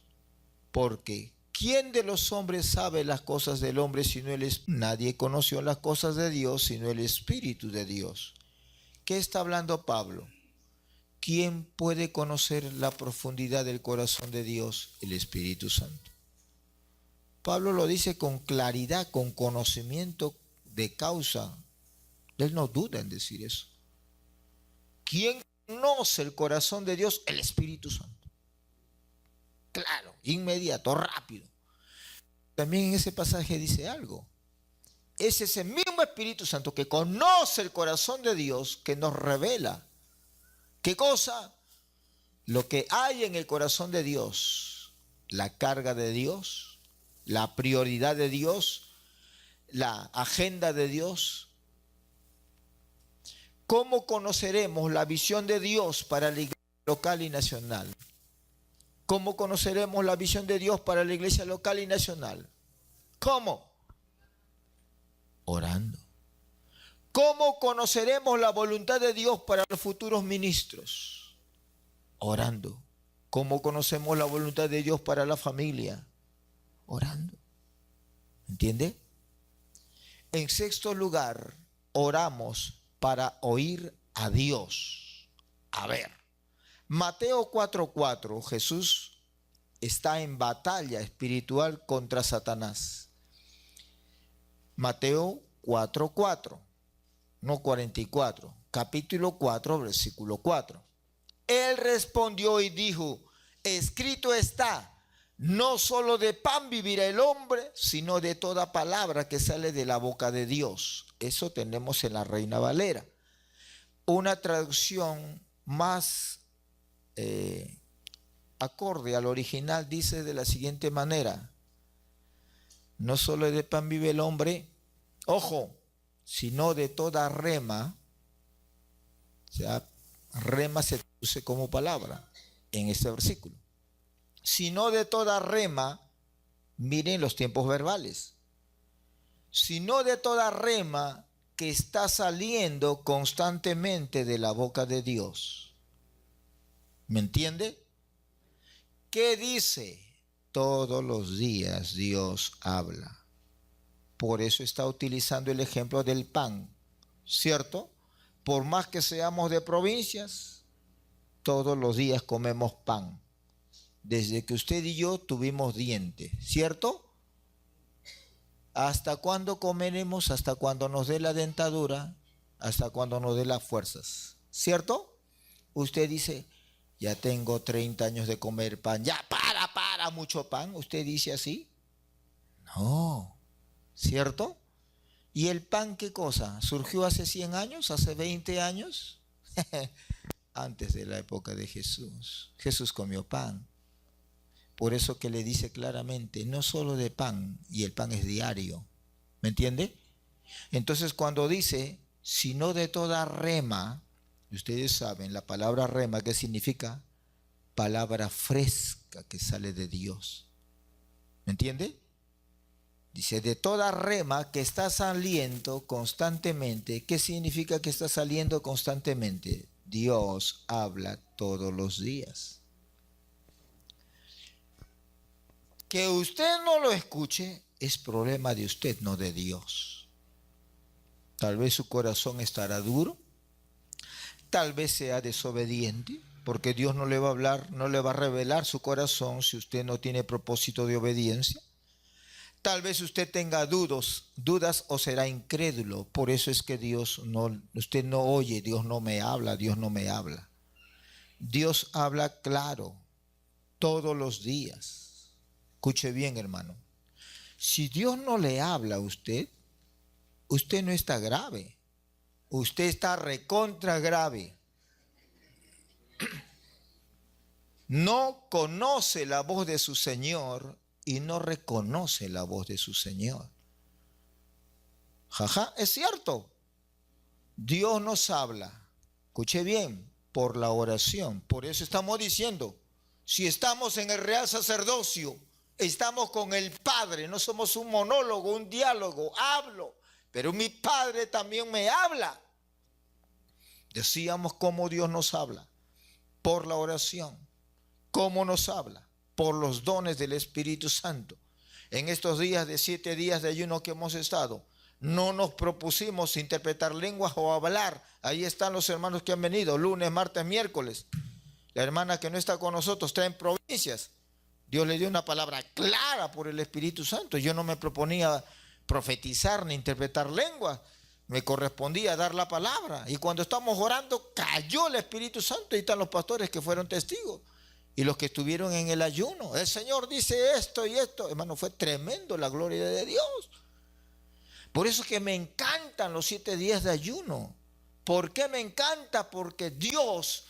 Porque ¿quién de los hombres sabe las cosas del hombre sino el Espíritu? Nadie conoció las cosas de Dios sino el Espíritu de Dios. ¿Qué está hablando Pablo? ¿Quién puede conocer la profundidad del corazón de Dios? El Espíritu Santo. Pablo lo dice con claridad, con conocimiento de causa. Él no duda en decir eso. ¿Quién conoce el corazón de Dios? El Espíritu Santo. Claro, inmediato, rápido. También en ese pasaje dice algo. Es ese mismo Espíritu Santo que conoce el corazón de Dios que nos revela ¿Qué cosa? Lo que hay en el corazón de Dios, la carga de Dios, la prioridad de Dios, la agenda de Dios. ¿Cómo conoceremos la visión de Dios para la iglesia local y nacional? ¿Cómo conoceremos la visión de Dios para la iglesia local y nacional? ¿Cómo? Orando. ¿Cómo conoceremos la voluntad de Dios para los futuros ministros? Orando. ¿Cómo conocemos la voluntad de Dios para la familia? Orando. ¿Entiende? En sexto lugar, oramos para oír a Dios. A ver, Mateo 4:4, Jesús está en batalla espiritual contra Satanás. Mateo 4:4, no 44, capítulo 4, versículo 4. Él respondió y dijo, escrito está, no solo de pan vivirá el hombre, sino de toda palabra que sale de la boca de Dios. Eso tenemos en la Reina Valera. Una traducción más acorde al original dice de la siguiente manera, no solo de pan vive el hombre, ojo, sino de toda rema, o sea, rema se traduce como palabra en este versículo, sino de toda rema, miren los tiempos verbales, sino de toda rema que está saliendo constantemente de la boca de Dios. ¿Me entiende? ¿Qué dice? Todos los días Dios habla. Por eso está utilizando el ejemplo del pan, ¿cierto? Por más que seamos de provincias, todos los días comemos pan. Desde que usted y yo tuvimos dientes, ¿cierto? ¿Hasta cuándo comeremos? Hasta cuando nos dé la dentadura, hasta cuando nos dé las fuerzas, ¿cierto? Usted dice, ya tengo 30 años de comer pan, ya para, mucho pan. ¿Usted dice así? No, ¿cierto? ¿Y el pan qué cosa? ¿Surgió hace 100 años? ¿Hace 20 años? Antes de la época de Jesús. Jesús comió pan. Por eso que le dice claramente, no solo de pan, y el pan es diario. ¿Me entiende? Entonces cuando dice, sino de toda rema, ustedes saben, la palabra rema, ¿qué significa? Palabra fresca que sale de Dios. ¿Me entiende? Dice, de toda rema que está saliendo constantemente. ¿Qué significa que está saliendo constantemente? Dios habla todos los días. Que usted no lo escuche es problema de usted, no de Dios. Tal vez su corazón estará duro, tal vez sea desobediente, porque Dios no le va a hablar, no le va a revelar su corazón si usted no tiene propósito de obediencia. Tal vez usted tenga dudas o será incrédulo. Por eso es que usted no oye, Dios no me habla, Dios no me habla. Dios habla claro todos los días. Escuche bien, hermano. Si Dios no le habla a usted, usted no está grave. Usted está recontra grave. No conoce la voz de su Señor y no reconoce la voz de su Señor. Jaja, es cierto. Dios nos habla, escuche bien, por la oración. Por eso estamos diciendo, si estamos en el real sacerdocio, estamos con el Padre, no somos un monólogo, un diálogo, hablo, pero mi Padre también me habla. Decíamos cómo Dios nos habla, por la oración. ¿Cómo nos habla? Por los dones del Espíritu Santo. En estos días de 7 días de ayuno que hemos estado, no nos propusimos interpretar lenguas o hablar. Ahí están los hermanos que han venido, lunes, martes, miércoles. La hermana que no está con nosotros está en provincias. Dios le dio una palabra clara por el Espíritu Santo. Yo no me proponía profetizar ni interpretar lenguas. Me correspondía dar la palabra. Y cuando estamos orando, cayó el Espíritu Santo. Y están los pastores que fueron testigos. Y los que estuvieron en el ayuno. El Señor dice esto y esto. Hermano, fue tremendo la gloria de Dios. Por eso es que me encantan los 7 días de ayuno. ¿Por qué me encanta? Porque Dios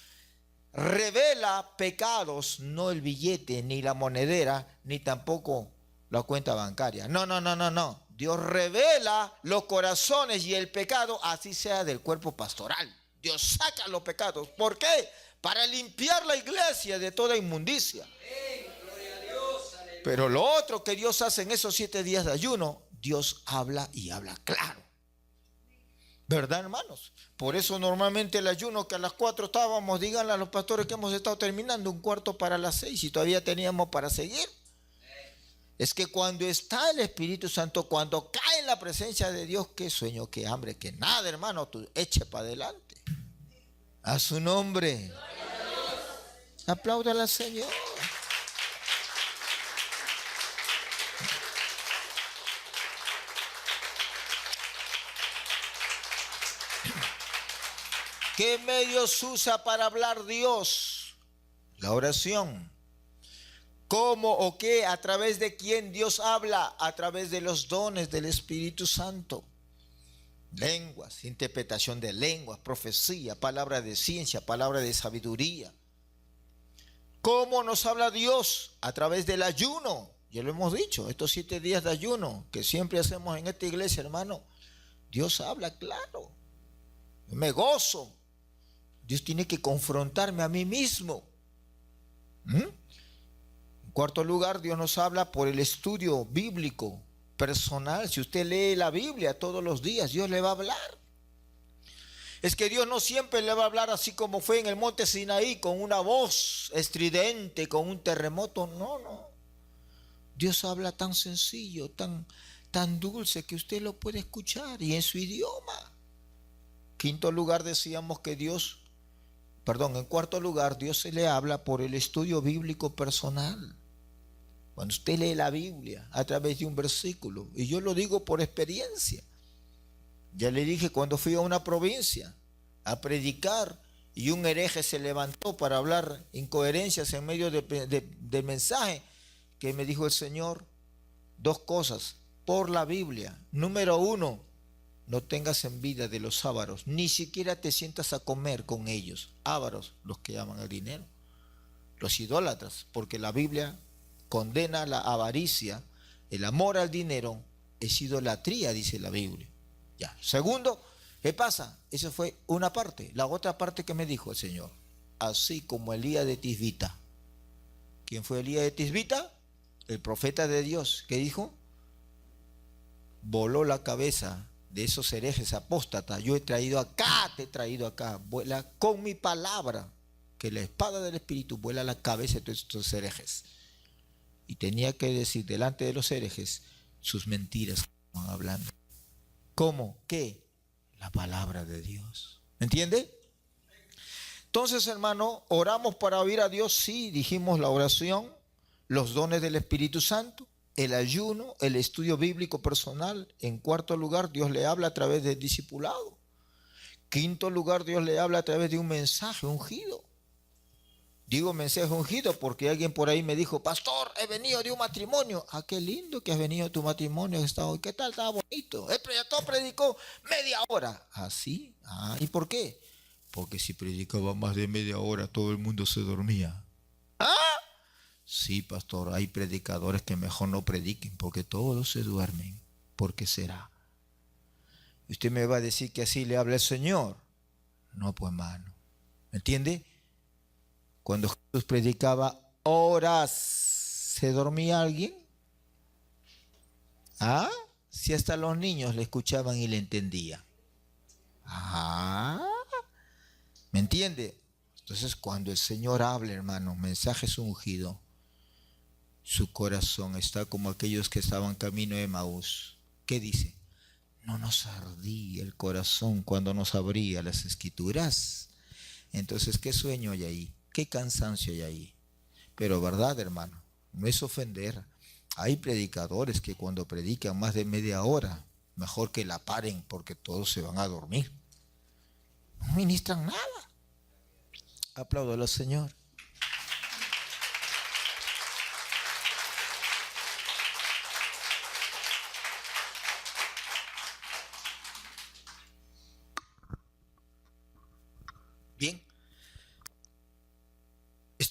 revela pecados, no el billete, ni la monedera, ni tampoco la cuenta bancaria. No, no, no, no, no. Dios revela los corazones y el pecado, así sea del cuerpo pastoral. Dios saca los pecados. ¿Por qué? Para limpiar la iglesia de toda inmundicia. Pero lo otro que Dios hace en esos 7 días de ayuno, Dios habla y habla claro. ¿Verdad, hermanos? Por eso normalmente el ayuno que a las 4 estábamos, díganle a los pastores que hemos estado terminando, 1/4 para las 6 y todavía teníamos para seguir. Es que cuando está el Espíritu Santo, cuando cae en la presencia de Dios, qué sueño, qué hambre, qué nada, hermano, tú eche para adelante. A su nombre. Apláudale al Señor. ¿Qué medios usa para hablar Dios? La oración. ¿Cómo o qué? ¿A través de quién Dios habla? A través de los dones del Espíritu Santo. Lenguas, interpretación de lenguas, profecía, palabra de ciencia, palabra de sabiduría. ¿Cómo nos habla Dios? A través del ayuno. Ya lo hemos dicho, estos 7 días de ayuno que siempre hacemos en esta iglesia, hermano. Dios habla claro. Me gozo. Dios tiene que confrontarme a mí mismo. En cuarto lugar, Dios nos habla por el estudio bíblico personal. Si usted lee la Biblia todos los días, Dios le va a hablar. Es que Dios no siempre le va a hablar así como fue en el monte Sinaí, con una voz estridente, con un terremoto. No, no. Dios habla tan sencillo, tan dulce que usted lo puede escuchar y en su idioma. Quinto lugar, decíamos que en cuarto lugar, Dios se le habla por el estudio bíblico personal. Cuando usted lee la Biblia a través de un versículo, y yo lo digo por experiencia. Ya le dije cuando fui a una provincia a predicar y un hereje se levantó para hablar incoherencias en medio del mensaje, que me dijo el Señor 2 cosas por la Biblia. Número 1, no tengas envidia de los ávaros, ni siquiera te sientas a comer con ellos. Ávaros, los que llaman el dinero, los idólatras, porque la Biblia condena la avaricia, el amor al dinero es idolatría, dice la Biblia. Ya. Segundo, ¿qué pasa? Esa fue una parte. La otra parte que me dijo el Señor, así como Elías de Tisbita. ¿Quién fue Elías de Tisbita? El profeta de Dios. ¿Qué dijo? Voló la cabeza de esos herejes apóstatas. Yo te he traído acá. Vuela con mi palabra, que la espada del Espíritu vuela la cabeza de todos estos herejes. Y tenía que decir delante de los herejes sus mentiras que estaban hablando. ¿Cómo? ¿Qué? La palabra de Dios. ¿Me entiende? Entonces, hermano, oramos para oír a Dios. Sí, dijimos la oración, los dones del Espíritu Santo, el ayuno, el estudio bíblico personal. En cuarto lugar, Dios le habla a través del discipulado. Quinto lugar, Dios le habla a través de un mensaje ungido. Digo mensaje ungido porque alguien por ahí me dijo, pastor, he venido de un matrimonio. Ah, qué lindo que has venido de tu matrimonio. ¿Qué tal? Estaba bonito. El predicador predicó media hora. ¿Ah, sí? Ah, ¿y por qué? Porque si predicaba más de media hora, todo el mundo se dormía. ¿Ah? Sí, pastor, hay predicadores que mejor no prediquen porque todos se duermen. ¿Por qué será? Usted me va a decir que así le habla el Señor. No, pues, hermano. ¿Me entiende? Cuando Jesús predicaba horas, ¿se dormía alguien? ¿Ah? Si hasta los niños le escuchaban y le entendían. ¿Ah? ¿Me entiende? Entonces, cuando el Señor habla, hermano, mensajes ungidos, su corazón está como aquellos que estaban camino de Emaús. ¿Qué dice? No nos ardía el corazón cuando nos abría las escrituras. Entonces, ¿qué sueño hay ahí? ¿Qué cansancio hay ahí? Pero verdad, hermano, no es ofender. Hay predicadores que cuando predican más de media hora, mejor que la paren porque todos se van a dormir. No ministran nada. Aplaudo al Señor. Bien.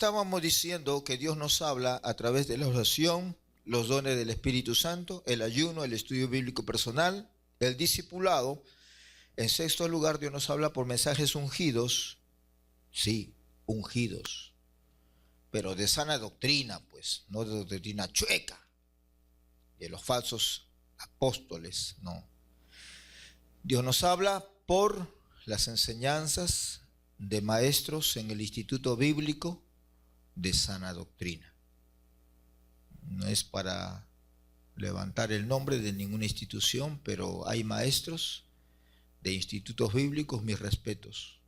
Estábamos diciendo que Dios nos habla a través de la oración, los dones del Espíritu Santo, el ayuno, el estudio bíblico personal, el discipulado. En sexto lugar, Dios nos habla por mensajes ungidos, sí, ungidos, pero de sana doctrina, pues, no de doctrina chueca, de los falsos apóstoles, no. Dios nos habla por las enseñanzas de maestros en el Instituto Bíblico de Sana Doctrina. No es para levantar el nombre de ninguna institución, pero hay maestros de institutos bíblicos, mis respetos.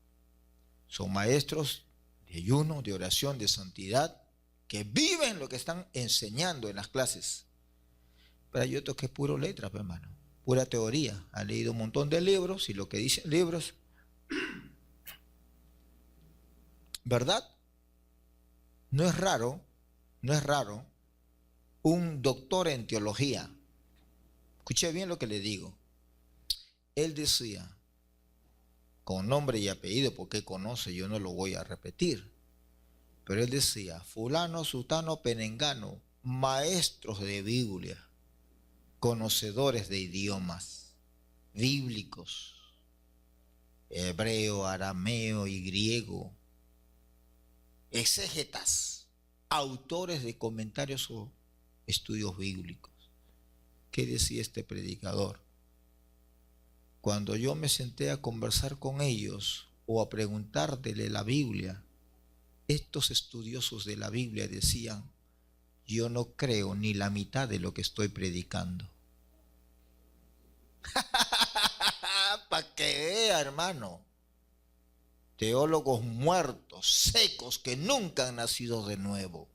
Son maestros de ayuno, de oración, de santidad, que viven lo que están enseñando en las clases. Pero hay otros que es puro letra, hermano, pura teoría. Han leído un montón de libros y lo que dicen libros, ¿verdad? No es raro un doctor en teología. Escuche bien lo que le digo. Él decía, con nombre y apellido, porque conoce, yo no lo voy a repetir, pero él decía, fulano, sutano, penengano, maestros de Biblia, conocedores de idiomas bíblicos, hebreo, arameo y griego, exégetas, autores de comentarios o estudios bíblicos. ¿Qué decía este predicador? Cuando yo me senté a conversar con ellos o a preguntarle la Biblia, estos estudiosos de la Biblia decían, yo no creo ni la mitad de lo que estoy predicando. Para que vea, hermano. Teólogos muertos, secos, que nunca han nacido de nuevo.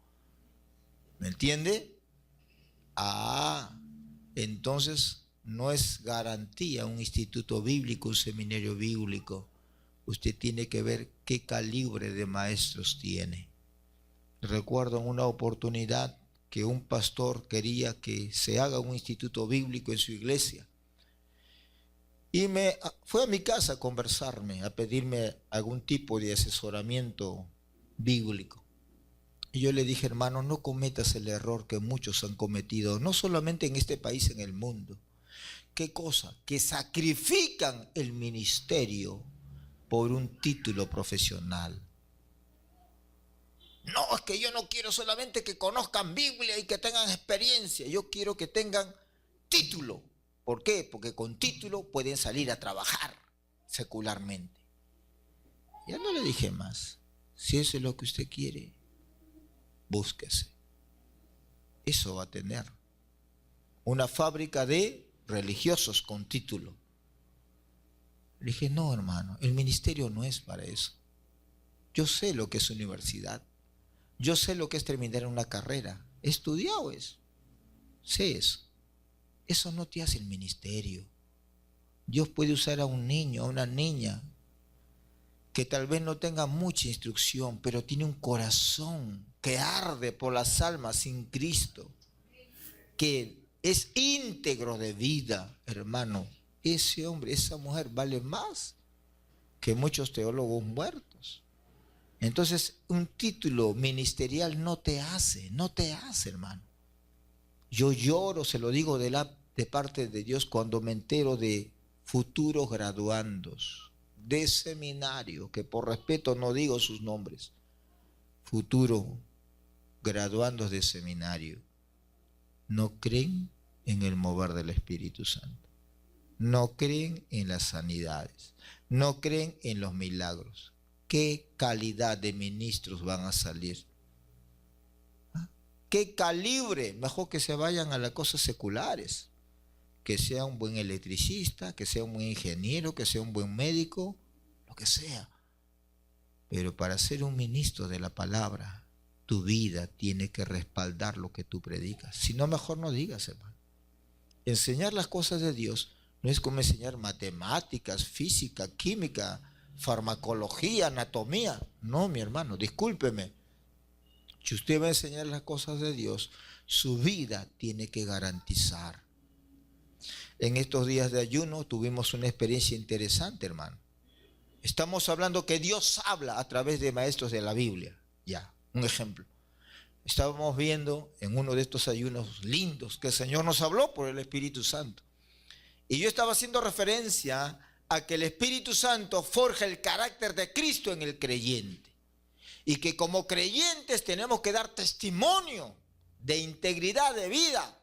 ¿Me entiende? Entonces no es garantía un instituto bíblico, un seminario bíblico. Usted tiene que ver qué calibre de maestros tiene. Recuerdo en una oportunidad que un pastor quería que se haga un instituto bíblico en su iglesia. Y fue a mi casa a conversarme, a pedirme algún tipo de asesoramiento bíblico. Y yo le dije, hermano, no cometas el error que muchos han cometido, no solamente en este país, en el mundo. ¿Qué cosa? Que sacrifican el ministerio por un título profesional. No, es que yo no quiero solamente que conozcan Biblia y que tengan experiencia, yo quiero que tengan título. ¿Por qué? Porque con título pueden salir a trabajar secularmente. Ya no le dije más. Si eso es lo que usted quiere, búsquese. Eso va a tener. Una fábrica de religiosos con título. Le dije, no, hermano, el ministerio no es para eso. Yo sé lo que es universidad. Yo sé lo que es terminar una carrera. He estudiado eso. Sé eso. Eso no te hace el ministerio. Dios puede usar a un niño, a una niña, que tal vez no tenga mucha instrucción, pero tiene un corazón que arde por las almas sin Cristo, que es íntegro de vida, hermano. Ese hombre, esa mujer vale más que muchos teólogos muertos. Entonces, un título ministerial no te hace, hermano. Yo lloro, se lo digo de parte de Dios, cuando me entero de futuros graduandos de seminario, que por respeto no digo sus nombres, futuros graduandos de seminario, no creen en el mover del Espíritu Santo, no creen en las sanidades, no creen en los milagros. ¿Qué calidad de ministros van a salir? ¿Qué calibre? Mejor que se vayan a las cosas seculares, que sea un buen electricista, que sea un buen ingeniero, que sea un buen médico, lo que sea. Pero para ser un ministro de la palabra, tu vida tiene que respaldar lo que tú predicas. Si no, mejor no digas, hermano. Enseñar las cosas de Dios no es como enseñar matemáticas, física, química, farmacología, anatomía. No, mi hermano, discúlpeme. Si usted va a enseñar las cosas de Dios, su vida tiene que garantizar. En estos días de ayuno tuvimos una experiencia interesante, hermano. Estamos hablando que Dios habla a través de maestros de la Biblia. Ya, Un ejemplo. Estábamos viendo en uno de estos ayunos lindos que el Señor nos habló por el Espíritu Santo. Y yo estaba haciendo referencia a que el Espíritu Santo forja el carácter de Cristo en el creyente. Y que como creyentes tenemos que dar testimonio de integridad de vida.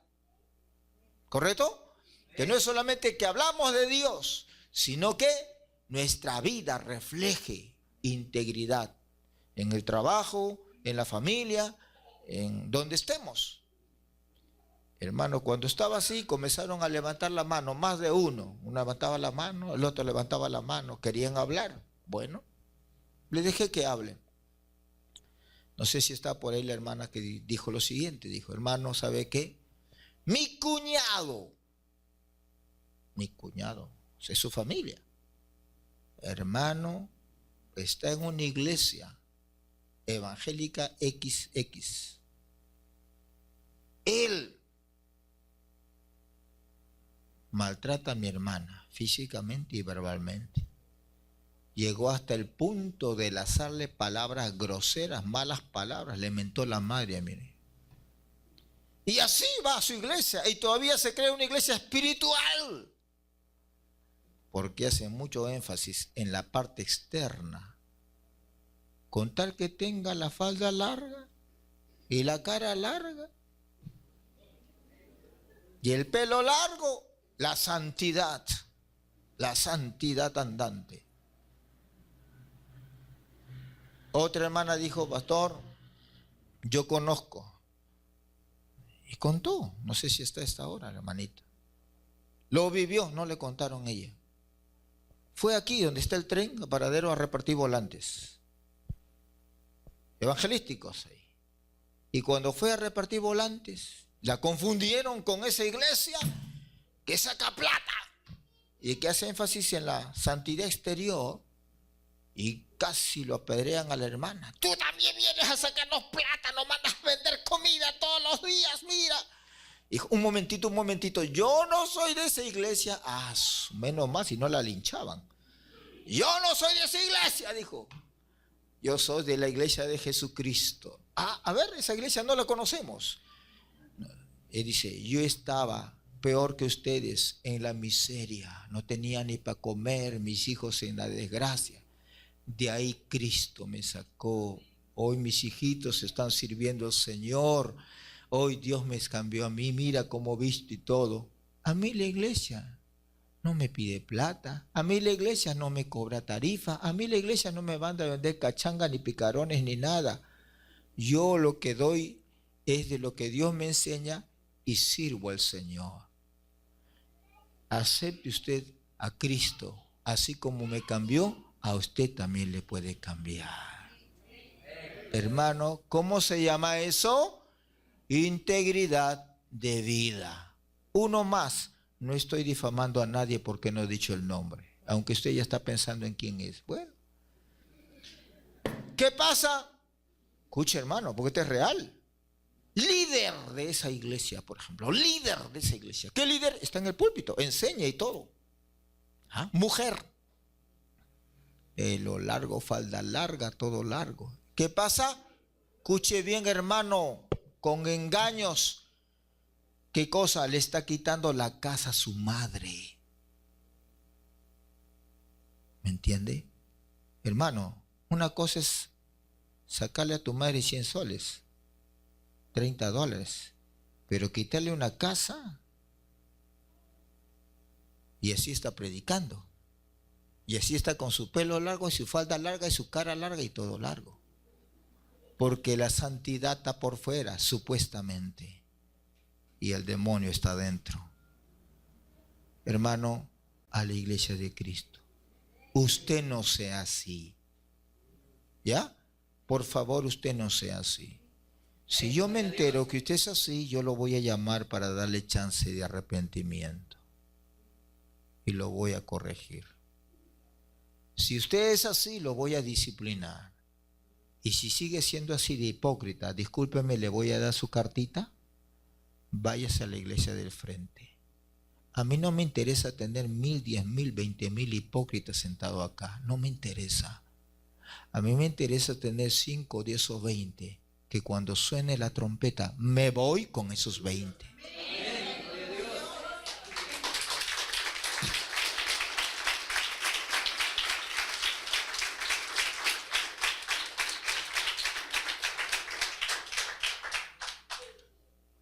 ¿Correcto? Que no es solamente que hablamos de Dios, sino que nuestra vida refleje integridad en el trabajo, en la familia, en donde estemos. Hermano, cuando estaba así, comenzaron a levantar la mano, más de uno. Uno levantaba la mano, el otro levantaba la mano, querían hablar. Bueno, les dejé que hablen. No sé si está por ahí la hermana que dijo lo siguiente, dijo, hermano, ¿sabe qué? Mi cuñado, es su familia. Hermano, está en una iglesia evangélica XX. Él maltrata a mi hermana físicamente y verbalmente. Llegó hasta el punto de lanzarle palabras groseras, malas palabras, le mentó la madre, mire. Y así va a su iglesia y todavía se cree una iglesia espiritual. Porque hace mucho énfasis en la parte externa. Con tal que tenga la falda larga y la cara larga y el pelo largo, la santidad andante. Otra hermana dijo, pastor, yo conozco. Y contó, no sé si está a esta hora la hermanita. Lo vivió, no le contaron ella. Fue aquí donde está el tren, a Paradero, a repartir volantes evangelísticos ahí. Y cuando fue a repartir volantes, la confundieron con esa iglesia que saca plata y que hace énfasis en la santidad exterior, y casi lo apedrean a la hermana. Tú también vienes a sacarnos plata, nos mandas a vender comida todos los días, mira. Dijo, un momentito, yo no soy de esa iglesia. Menos mal si no la linchaban. Yo no soy de esa iglesia, dijo. Yo soy de la iglesia de Jesucristo. A ver, esa iglesia no la conocemos. Él dice, yo estaba peor que ustedes en la miseria. No tenía ni para comer, mis hijos en la desgracia. De ahí Cristo me sacó. Hoy mis hijitos están sirviendo al Señor. Hoy Dios me cambió a mí. Mira cómo visto y todo. A mí la iglesia no me pide plata. A mí la iglesia no me cobra tarifa. A mí la iglesia no me manda a vender cachanga, ni picarones, ni nada. Yo lo que doy es de lo que Dios me enseña y sirvo al Señor. Acepte usted a Cristo. Así como me cambió, a usted también le puede cambiar. Hermano, ¿cómo se llama eso? Integridad de vida. Uno más. No estoy difamando a nadie porque no he dicho el nombre, aunque usted ya está pensando en quién es. Bueno, ¿qué pasa? Escuche, hermano, porque esto es real. Líder de esa iglesia, por ejemplo, líder de esa iglesia. ¿Qué líder? Está en el púlpito, enseña y todo. Mujer. Pelo largo, falda larga, todo largo. ¿Qué pasa? Escuche bien, hermano, con engaños. ¿Qué cosa? Le está quitando la casa a su madre. ¿Me entiende? Hermano, una cosa es sacarle a tu madre 100 soles, $30, pero quitarle una casa, y así está predicando. Y así está con su pelo largo y su falda larga y su cara larga y todo largo. Porque la santidad está por fuera, supuestamente. Y el demonio está dentro. Hermano, a la iglesia de Cristo, usted no sea así. ¿Ya? Por favor, usted no sea así. Si yo me entero que usted es así, yo lo voy a llamar para darle chance de arrepentimiento. Y lo voy a corregir. Si usted es así, lo voy a disciplinar. Y si sigue siendo así de hipócrita, discúlpeme, le voy a dar su cartita. Váyase a la iglesia del frente. A mí no me interesa tener 1,000, 10,000, 20,000 hipócritas sentados acá. No me interesa. A mí me interesa tener 5, 10 o 20 que cuando suene la trompeta me voy con esos 20.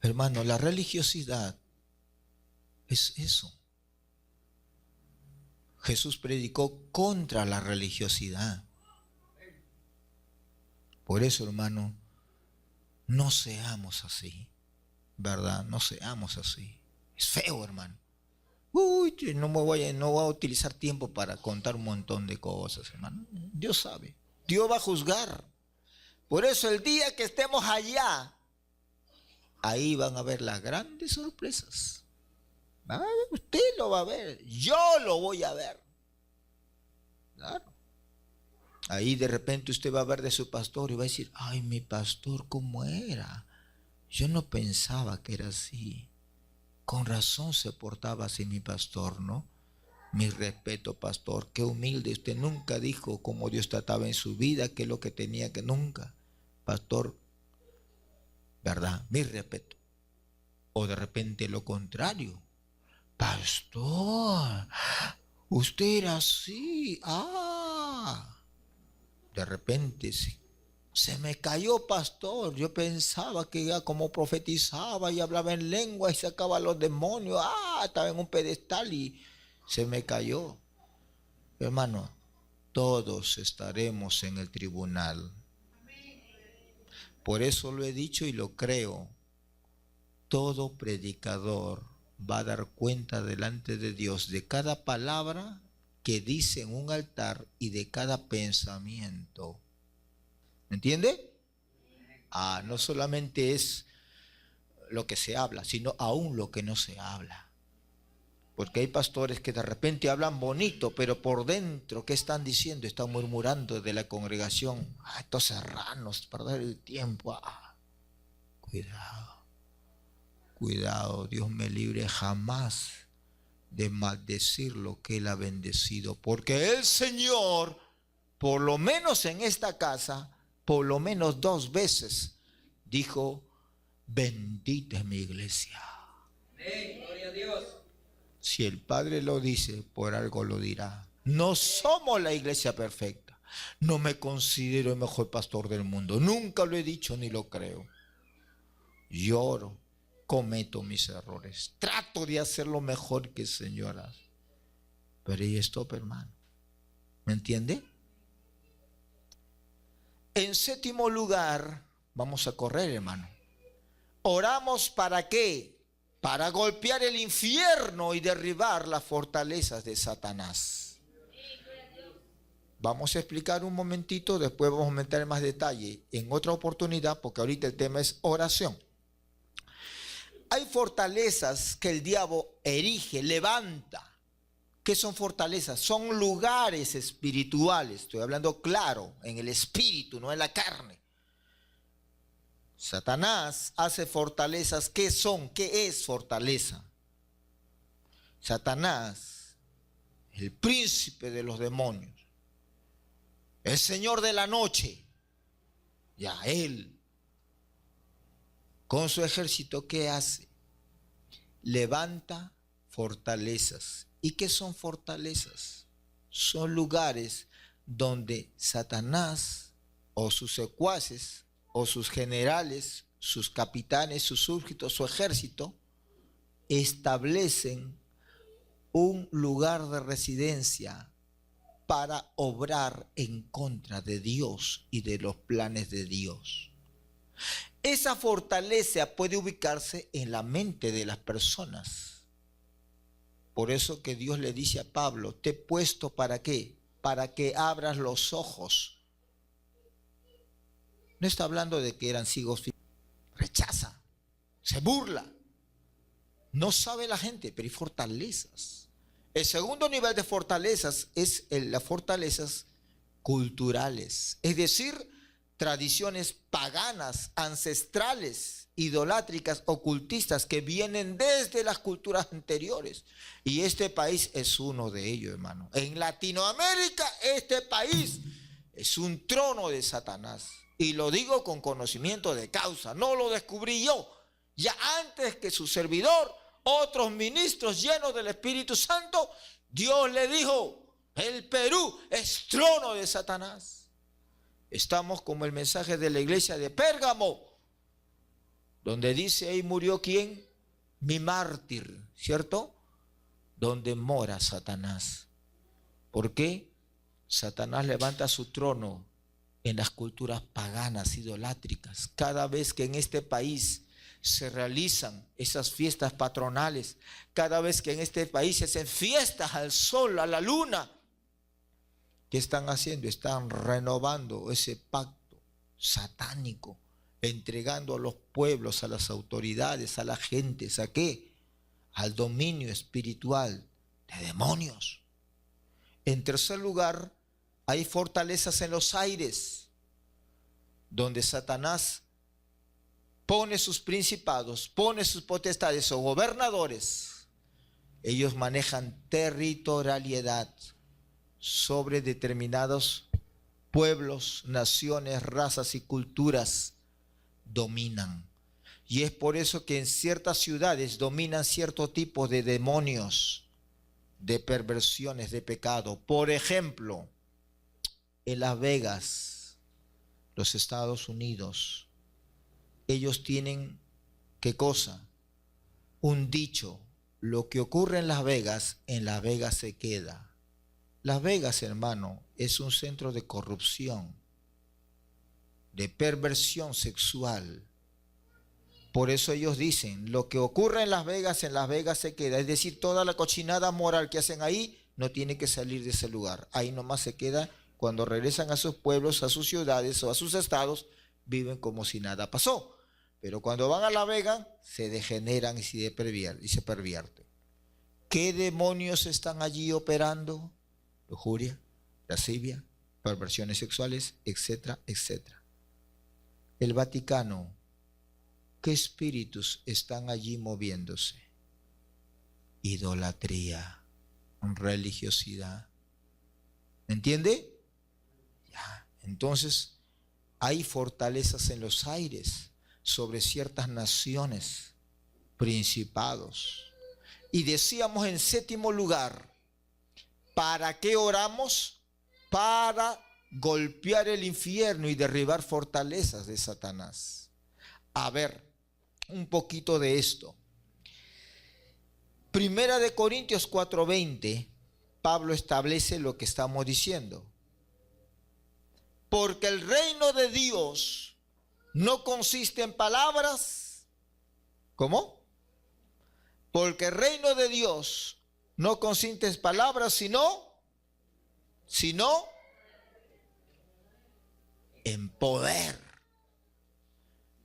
Hermano, la religiosidad es eso. Jesús predicó contra la religiosidad. Por eso, hermano, no seamos así, ¿verdad? No seamos así. Es feo, hermano. Uy, no voy a utilizar tiempo para contar un montón de cosas, hermano. Dios sabe. Dios va a juzgar. Por eso el día que estemos allá, ahí van a ver las grandes sorpresas. Usted lo va a ver, yo lo voy a ver. Claro. Ahí de repente usted va a ver de su pastor y va a decir, ay, mi pastor, ¿cómo era? Yo no pensaba que era así. Con razón se portaba así mi pastor, ¿no? Mi respeto, pastor, qué humilde. Usted nunca dijo cómo Dios trataba en su vida, qué es lo que tenía que nunca. Pastor, ¿verdad? Mi respeto. O de repente lo contrario. Pastor, usted era así. De repente se me cayó, pastor. Yo pensaba que ya como profetizaba y hablaba en lengua y sacaba a los demonios. Estaba en un pedestal y se me cayó. Hermano, todos estaremos en el tribunal. Por eso lo he dicho y lo creo. Todo predicador va a dar cuenta delante de Dios de cada palabra que dice en un altar y de cada pensamiento. ¿Me entiende? No solamente es lo que se habla, sino aún lo que no se habla. Porque hay pastores que de repente hablan bonito, pero por dentro, ¿qué están diciendo? Están murmurando de la congregación. Estos serranos, perder el tiempo. Cuidado. Cuidado, Dios me libre jamás de maldecir lo que Él ha bendecido. Porque el Señor, por lo menos en esta casa, por lo menos 2 veces, dijo, bendita es mi iglesia. Gloria a Dios. Si el Padre lo dice, por algo lo dirá. No somos la iglesia perfecta. No me considero el mejor pastor del mundo. Nunca lo he dicho ni lo creo. Lloro. Cometo mis errores, trato de hacer lo mejor que el Señor hace, pero ahí stop, hermano. ¿Me entiende? En 7º lugar, vamos a correr, hermano. Oramos ¿para qué? Para golpear el infierno y derribar las fortalezas de Satanás. Vamos a explicar un momentito, después vamos a meter más detalle en otra oportunidad, porque ahorita el tema es oración. Hay fortalezas que el diablo erige, levanta. ¿Qué son fortalezas? Son lugares espirituales. Estoy hablando claro, en el espíritu, no en la carne. Satanás hace fortalezas. ¿Qué son? ¿Qué es fortaleza? Satanás, el príncipe de los demonios, el señor de la noche, ya él, con su ejército, ¿qué hace? Levanta fortalezas. ¿Y qué son fortalezas? Son lugares donde Satanás o sus secuaces o sus generales, sus capitanes, sus súbditos, su ejército, establecen un lugar de residencia para obrar en contra de Dios y de los planes de Dios. Esa fortaleza puede ubicarse en la mente de las personas. Por eso que Dios le dice a Pablo, te he puesto ¿para qué? Para que abras los ojos. No está hablando de que eran ciegos. Rechaza, se burla. No sabe la gente, pero hay fortalezas. El segundo nivel de fortalezas es las fortalezas culturales. Es decir, tradiciones paganas, ancestrales, idolátricas, ocultistas, que vienen desde las culturas anteriores. Y este país es uno de ellos, hermano. En Latinoamérica, este país es un trono de Satanás. Y lo digo con conocimiento de causa, no lo descubrí yo. Ya antes que su servidor, otros ministros llenos del Espíritu Santo, Dios le dijo, el Perú es trono de Satanás. Estamos como el mensaje de la iglesia de Pérgamo, donde dice, ahí murió ¿quién? Mi mártir, ¿cierto? Donde mora Satanás. ¿Por qué? Satanás levanta su trono en las culturas paganas, idolátricas. Cada vez que en este país se realizan esas fiestas patronales, cada vez que en este país se hacen fiestas al sol, a la luna, ¿qué están haciendo? Están renovando ese pacto satánico, entregando a los pueblos, a las autoridades, a las gentes, ¿a qué? Al dominio espiritual de demonios. En tercer lugar, hay fortalezas en los aires, donde Satanás pone sus principados, pone sus potestades o gobernadores. Ellos manejan territorialidad sobre determinados pueblos, naciones, razas y culturas. Dominan. Y es por eso que en ciertas ciudades dominan cierto tipo de demonios, de perversiones, de pecado. Por ejemplo, en Las Vegas, los Estados Unidos, ellos tienen, ¿qué cosa? Un dicho: lo que ocurre en Las Vegas se queda. Las Vegas, hermano, es un centro de corrupción, de perversión sexual. Por eso ellos dicen, lo que ocurre en Las Vegas se queda. Es decir, toda la cochinada moral que hacen ahí no tiene que salir de ese lugar. Ahí nomás se queda. Cuando regresan a sus pueblos, a sus ciudades o a sus estados, viven como si nada pasó. Pero cuando van a Las Vegas, se degeneran y se pervierten. ¿Qué demonios están allí operando? Lujuria, lascivia, perversiones sexuales, etcétera, etcétera. El Vaticano, ¿qué espíritus están allí moviéndose? Idolatría, religiosidad. ¿Me entiende? Ya. Entonces, hay fortalezas en los aires sobre ciertas naciones, principados. Y decíamos en séptimo lugar, ¿para qué oramos? Para golpear el infierno y derribar fortalezas de Satanás. A ver, un poquito de esto. Primera de Corintios 4:20, Pablo establece lo que estamos diciendo. Porque el reino de Dios no consiste en palabras. ¿Cómo? Porque el reino de Dios no consiste en palabras, sino en poder.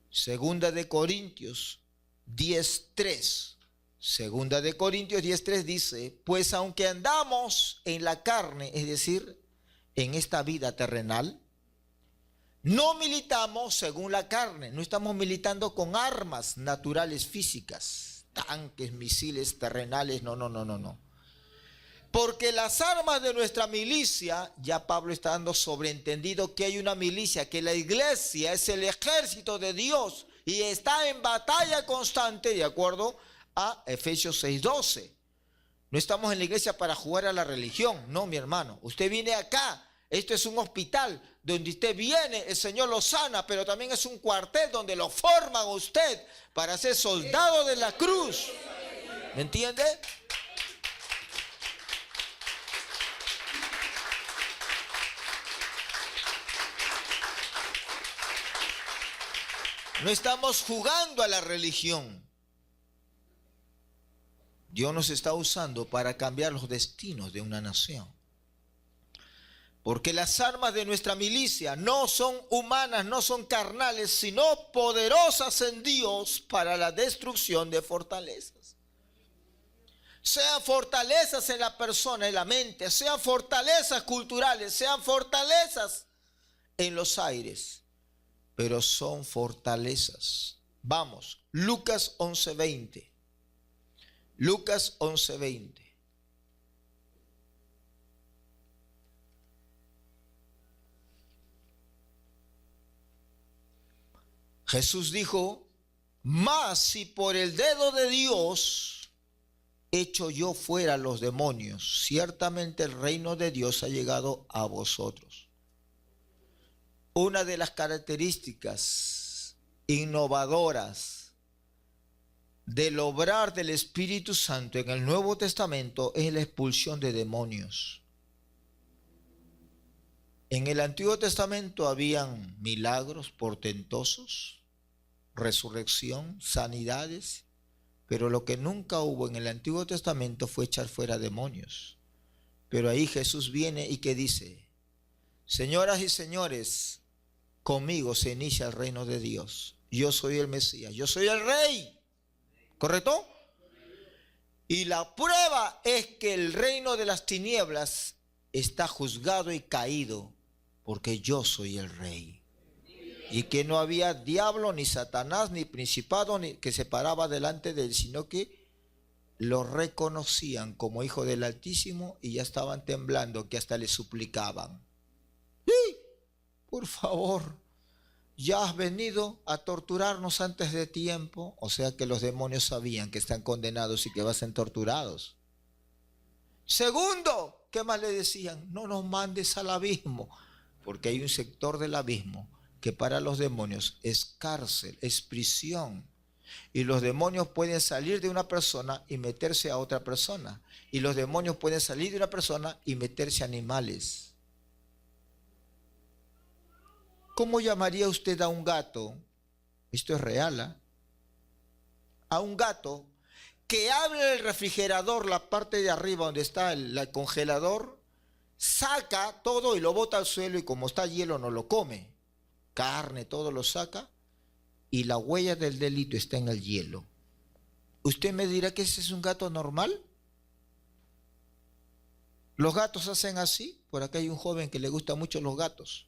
Segunda de Corintios 10:3. Segunda de Corintios 10:3 dice, pues aunque andamos en la carne, es decir, en esta vida terrenal, no militamos según la carne, no estamos militando con armas naturales físicas, tanques, misiles terrenales, no. Porque las armas de nuestra milicia, ya Pablo está dando sobreentendido que hay una milicia, que la iglesia es el ejército de Dios y está en batalla constante, de acuerdo a Efesios 6:12. No estamos en la iglesia para jugar a la religión, no, mi hermano. Usted viene acá, esto es un hospital donde usted viene, el Señor lo sana, pero también es un cuartel donde lo forman a usted para ser soldado de la cruz. ¿Me entiende? No estamos jugando a la religión. Dios nos está usando para cambiar los destinos de una nación. Porque las armas de nuestra milicia no son humanas, no son carnales, sino poderosas en Dios para la destrucción de fortalezas. Sean fortalezas en la persona, en la mente, sean fortalezas culturales, sean fortalezas en los aires. Pero son fortalezas. Vamos, Lucas 11:20. Lucas 11:20. Jesús dijo, mas si por el dedo de Dios echo yo fuera a los demonios, ciertamente el reino de Dios ha llegado a vosotros. Una de las características innovadoras del obrar del Espíritu Santo en el Nuevo Testamento es la expulsión de demonios. En el Antiguo Testamento habían milagros portentosos, resurrección, sanidades, pero lo que nunca hubo en el Antiguo Testamento fue echar fuera demonios. Pero ahí Jesús viene y que dice, señoras y señores, conmigo se inicia el reino de Dios. Yo soy el Mesías, yo soy el Rey. ¿Correcto? Y la prueba es que el reino de las tinieblas está juzgado y caído, porque yo soy el Rey. Y que no había diablo, ni Satanás, ni principado, ni que se paraba delante de él, sino que lo reconocían como hijo del Altísimo y ya estaban temblando, que hasta le suplicaban. ¡Sí! Por favor, ya has venido a torturarnos antes de tiempo. O sea que los demonios sabían que están condenados y que van a ser torturados. Segundo, ¿qué más le decían? No nos mandes al abismo, porque hay un sector del abismo que para los demonios es cárcel, es prisión. Y los demonios pueden salir de una persona y meterse a otra persona. Y los demonios pueden salir de una persona y meterse a animales. ¿Cómo llamaría usted a un gato? Esto es real, ¿eh? A un gato que abre el refrigerador, la parte de arriba donde está el congelador, saca todo y lo bota al suelo y como está hielo no lo come. Carne, todo lo saca y la huella del delito está en el hielo. ¿Usted me dirá que ese es un gato normal? ¿Los gatos hacen así? Por acá hay un joven que le gusta mucho los gatos.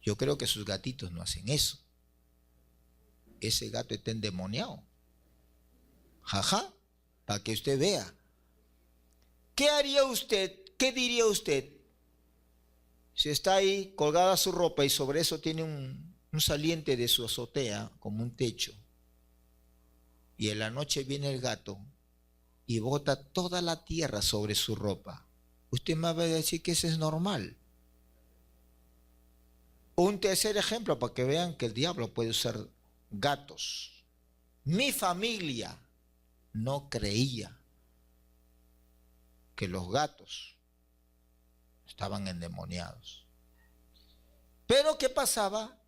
Yo creo que sus gatitos no hacen eso. Ese gato está endemoniado. Jaja, para que usted vea. ¿Qué haría usted? ¿Qué diría usted? Si está ahí colgada su ropa y sobre eso tiene un saliente de su azotea, como un techo, y en la noche viene el gato y bota toda la tierra sobre su ropa. Usted me va a decir que eso es normal. Un tercer ejemplo para que vean que el diablo puede usar gatos. Mi familia no creía que los gatos estaban endemoniados. Pero ¿qué pasaba?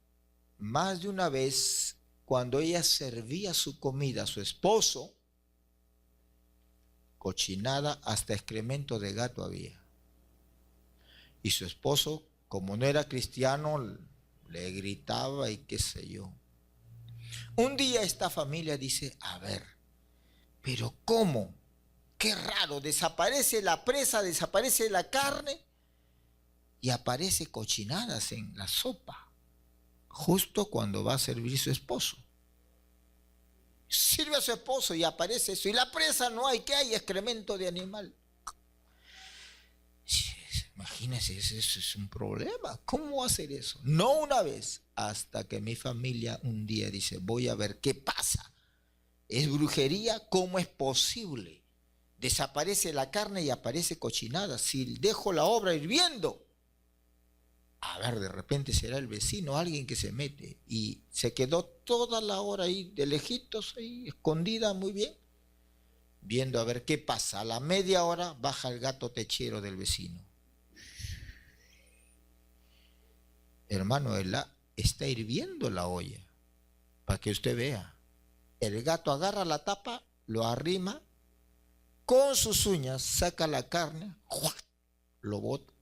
Más de una vez, cuando ella servía su comida a su esposo, cochinada hasta excremento de gato había. Y su esposo, como no era cristiano, le gritaba y qué sé yo. Un día esta familia dice, a ver, pero ¿cómo? Qué raro, desaparece la presa, desaparece la carne y aparece cochinadas en la sopa, justo cuando va a servir su esposo. Sirve a su esposo y aparece eso, y la presa no hay, ¿qué hay? Excremento de animal. Imagínense, eso es un problema. ¿Cómo hacer eso? No una vez, hasta que mi familia un día dice, voy a ver qué pasa. ¿Es brujería? ¿Cómo es posible? Desaparece la carne y aparece cochinada. Si dejo la obra hirviendo, a ver, de repente será el vecino, alguien que se mete. Y se quedó toda la hora ahí, de lejitos, ahí, escondida muy bien, viendo a ver qué pasa. A la media hora baja el gato techero del vecino. Hermano, está hirviendo la olla, para que usted vea. El gato agarra la tapa, lo arrima, con sus uñas saca la carne, lo bota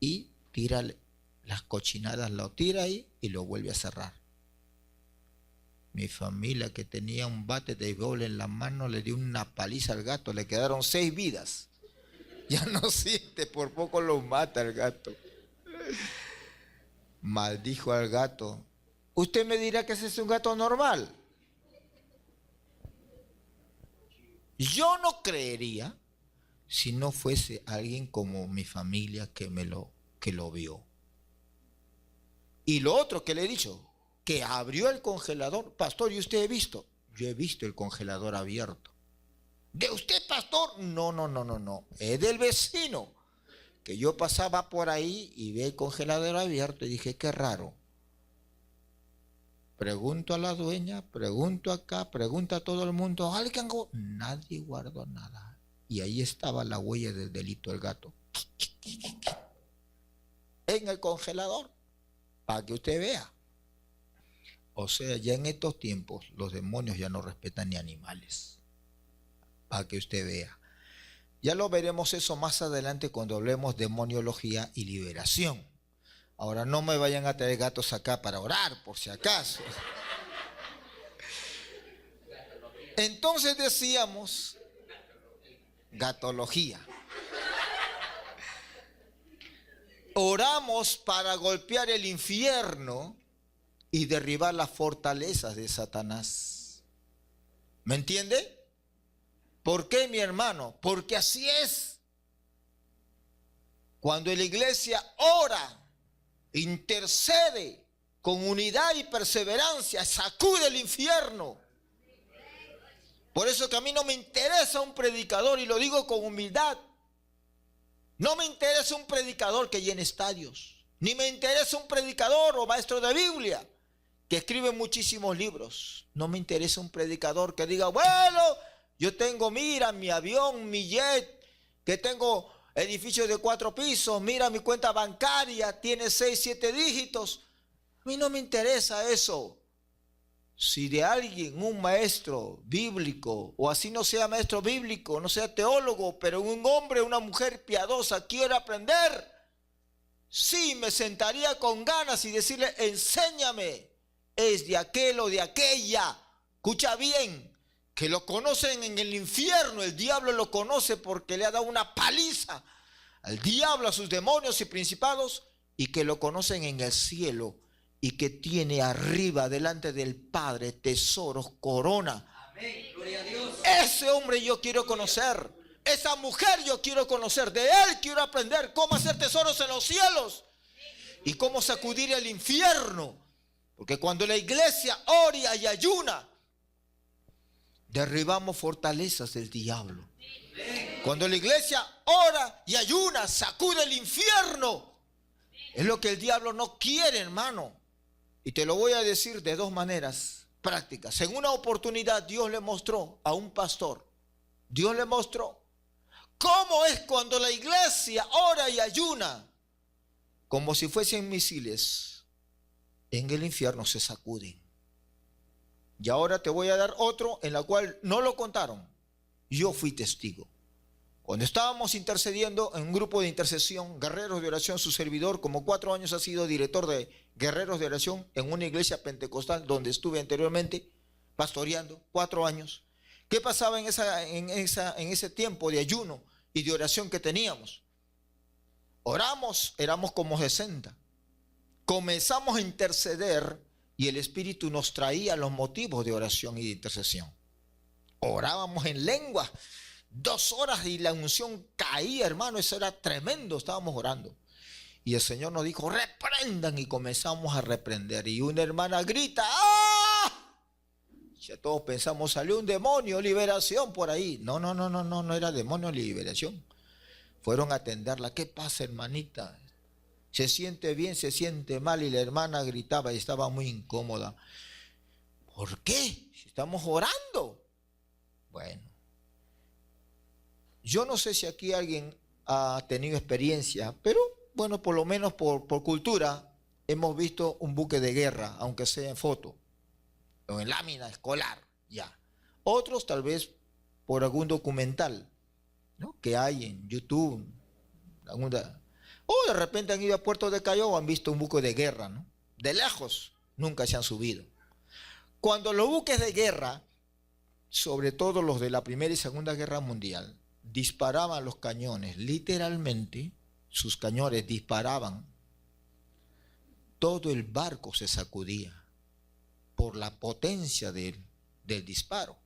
y tira las cochinadas, lo tira ahí y lo vuelve a cerrar. Mi familia, que tenía un bate de béisbol en la mano, le dio una paliza al gato, le quedaron 6 vidas. Ya no siente, por poco lo mata el gato. Maldijo al gato. Usted me dirá que ese es un gato normal. Yo no creería si no fuese alguien como mi familia que lo vio. Y lo otro que le he dicho, que abrió el congelador. Pastor, ¿y usted ha visto? Yo he visto el congelador abierto. ¿De usted, pastor? No, no, no, no, no. Es del vecino. Que yo pasaba por ahí y vi el congelador abierto y dije, qué raro. Pregunto a la dueña, pregunto acá, pregunto a todo el mundo. ¿Alguien? Nadie guardó nada. Y ahí estaba la huella del delito del gato. En el congelador. Para que usted vea. O sea, ya en estos tiempos los demonios ya no respetan ni animales. Para que usted vea. Ya lo veremos eso más adelante cuando hablemos de demoniología y liberación. Ahora no me vayan a traer gatos acá para orar, por si acaso. Entonces decíamos, gatología. Oramos para golpear el infierno y derribar las fortalezas de Satanás. ¿Me entiende? ¿Por qué, mi hermano? Porque así es. Cuando la iglesia ora, intercede con unidad y perseverancia, sacude el infierno. Por eso que a mí no me interesa un predicador, y lo digo con humildad. No me interesa un predicador que llene estadios, ni me interesa un predicador o maestro de Biblia que escribe muchísimos libros. No me interesa un predicador que diga, bueno, yo tengo, mira, mi avión, mi jet, que tengo edificios de 4 pisos, mira mi cuenta bancaria, tiene 6, 7 dígitos. A mí no me interesa eso. Si de alguien, un maestro bíblico, o así no sea maestro bíblico, no sea teólogo, pero un hombre, una mujer piadosa quiere aprender, sí me sentaría con ganas y decirle, enséñame, es de aquel o de aquella. Escucha bien, que lo conocen en el infierno, el diablo lo conoce porque le ha dado una paliza al diablo, a sus demonios y principados, y que lo conocen en el cielo, y que tiene arriba delante del Padre tesoros, corona. Amén. Gloria a Dios. Ese hombre yo quiero conocer, esa mujer yo quiero conocer, de él quiero aprender cómo hacer tesoros en los cielos y cómo sacudir el infierno. Porque cuando la iglesia ora y ayuna, derribamos fortalezas del diablo. Cuando la iglesia ora y ayuna, sacude el infierno. Es lo que el diablo no quiere, hermano. Y te lo voy a decir de 2 maneras prácticas. En una oportunidad Dios le mostró a un pastor, Dios le mostró cómo es cuando la iglesia ora y ayuna, como si fuesen misiles, en el infierno se sacuden. Y ahora te voy a dar otro en la cual no lo contaron. Yo fui testigo. Cuando estábamos intercediendo en un grupo de intercesión, guerreros de oración, su servidor, como 4 años ha sido director de guerreros de oración en una iglesia pentecostal donde estuve anteriormente pastoreando 4 años. ¿Qué pasaba en ese tiempo de ayuno y de oración que teníamos? Oramos, éramos como 60. Comenzamos a interceder y el Espíritu nos traía los motivos de oración y de intercesión. Orábamos en lengua. 2 horas y la unción caía, hermano, eso era tremendo, estábamos orando. Y el Señor nos dijo, reprendan, y comenzamos a reprender. Y una hermana grita, ¡ah! Ya todos pensamos, salió un demonio, liberación por ahí. No era demonio, liberación. Fueron a atenderla. ¿Qué pasa, hermanita? ¿Se siente bien, se siente mal? Y la hermana gritaba y estaba muy incómoda. ¿Por qué? Si estamos orando. Bueno. Yo no sé si aquí alguien ha tenido experiencia, pero bueno, por lo menos por cultura hemos visto un buque de guerra, aunque sea en foto o en lámina escolar, ya. Otros tal vez por algún documental, ¿no?, que hay en YouTube, o de repente han ido a Puerto de Callao o han visto un buque de guerra, ¿no? De lejos, nunca se han subido. Cuando los buques de guerra, sobre todo los de la Primera y Segunda Guerra Mundial, disparaban los cañones, literalmente sus cañones disparaban, todo el barco se sacudía por la potencia del disparo.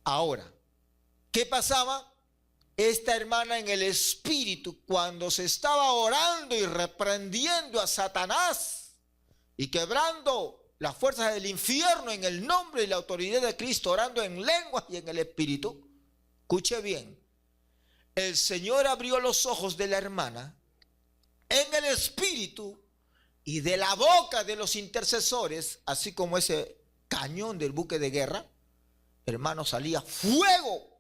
Ahora, ¿qué pasaba? Esta hermana en el espíritu, cuando se estaba orando y reprendiendo a Satanás y quebrando las fuerzas del infierno en el nombre y la autoridad de Cristo, orando en lenguas y en el Espíritu. Escuche bien, el Señor abrió los ojos de la hermana en el Espíritu, y de la boca de los intercesores, así como ese cañón del buque de guerra, hermano, salía fuego.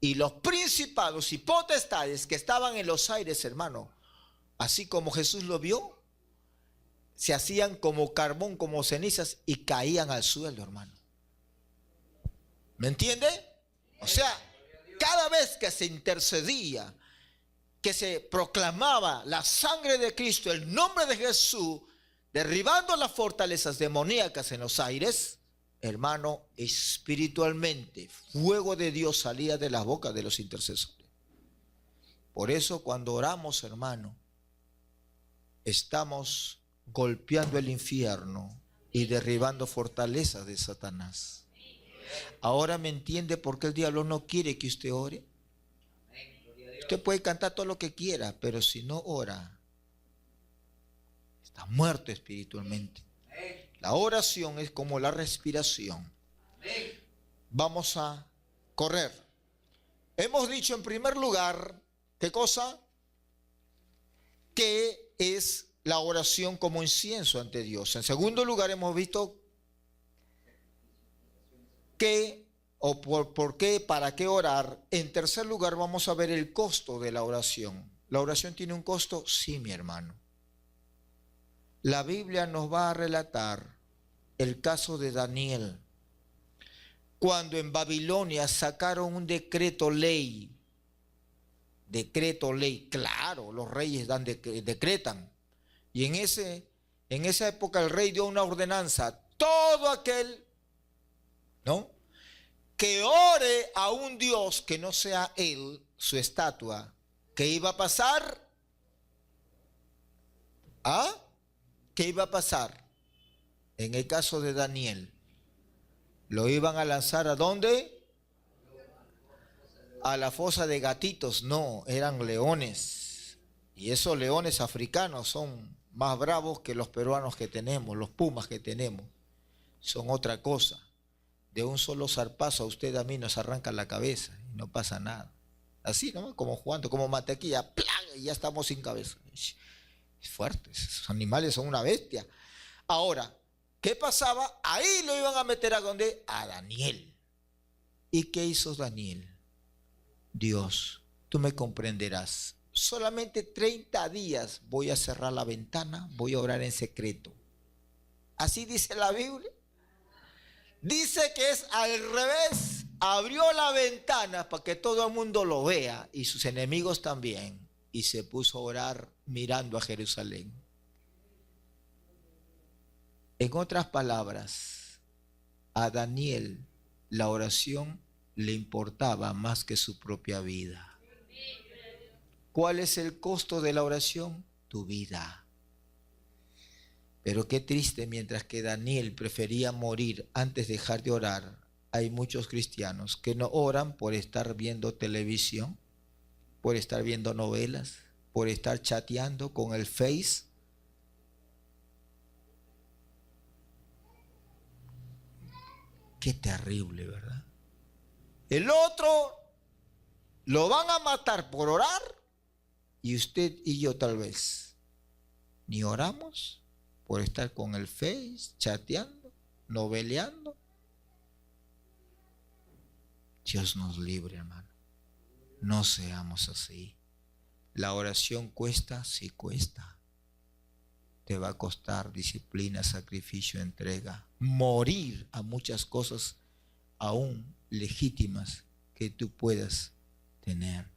Y los principados y potestades que estaban en los aires, hermano, así como Jesús lo vio, se hacían como carbón, como cenizas, y caían al suelo, hermano. ¿Me entiende? O sea, cada vez que se intercedía, que se proclamaba la sangre de Cristo, el nombre de Jesús, derribando las fortalezas demoníacas en los aires, hermano, espiritualmente, fuego de Dios salía de las bocas de los intercesores. Por eso cuando oramos, hermano, estamos golpeando el infierno y derribando fortalezas de Satanás. Ahora me entiende por qué el diablo no quiere que usted ore. Usted puede cantar todo lo que quiera, pero si no ora, está muerto espiritualmente. La oración es como la respiración. Vamos a correr. Hemos dicho en primer lugar, ¿qué cosa? Que es la oración como incienso ante Dios. En segundo lugar, hemos visto que, o por qué, para qué orar. En tercer lugar, vamos a ver el costo de la oración. ¿La oración tiene un costo? Sí, mi hermano. La Biblia nos va a relatar el caso de Daniel, cuando en Babilonia sacaron un decreto ley, claro, los reyes decretan, y en esa época el rey dio una ordenanza: todo aquel, ¿no?, que ore a un Dios que no sea él, su estatua, ¿qué iba a pasar? ¿Ah? ¿Qué iba a pasar? En el caso de Daniel, lo iban a lanzar ¿a dónde? A la fosa de gatitos. No, eran leones. Y esos leones africanos son más bravos que los peruanos que tenemos, los pumas que tenemos. Son otra cosa. De un solo zarpazo a usted, a mí, nos arranca la cabeza y no pasa nada. Así, ¿no? Como jugando, como mantequilla, ¡plan! Y ya estamos sin cabeza. Es fuerte, esos animales son una bestia. Ahora, ¿qué pasaba? Ahí lo iban a meter ¿a dónde? A Daniel. ¿Y qué hizo Daniel? Dios, tú me comprenderás. Solamente 30 días voy a cerrar la ventana, voy a orar en secreto. Así dice la Biblia. Dice que es al revés. Abrió la ventana para que todo el mundo lo vea y sus enemigos también. Y se puso a orar mirando a Jerusalén. En otras palabras, a Daniel la oración le importaba más que su propia vida. ¿Cuál es el costo de la oración? Tu vida. Pero qué triste, mientras que Daniel prefería morir antes de dejar de orar, hay muchos cristianos que no oran por estar viendo televisión, por estar viendo novelas, por estar chateando con el Face. Qué terrible, ¿verdad? El otro lo van a matar por orar y usted y yo tal vez ni oramos por estar con el Face, chateando, noveleando. Dios nos libre, hermano. No seamos así. La oración cuesta, sí cuesta. Te va a costar disciplina, sacrificio, entrega, morir a muchas cosas aún legítimas que tú puedas tener.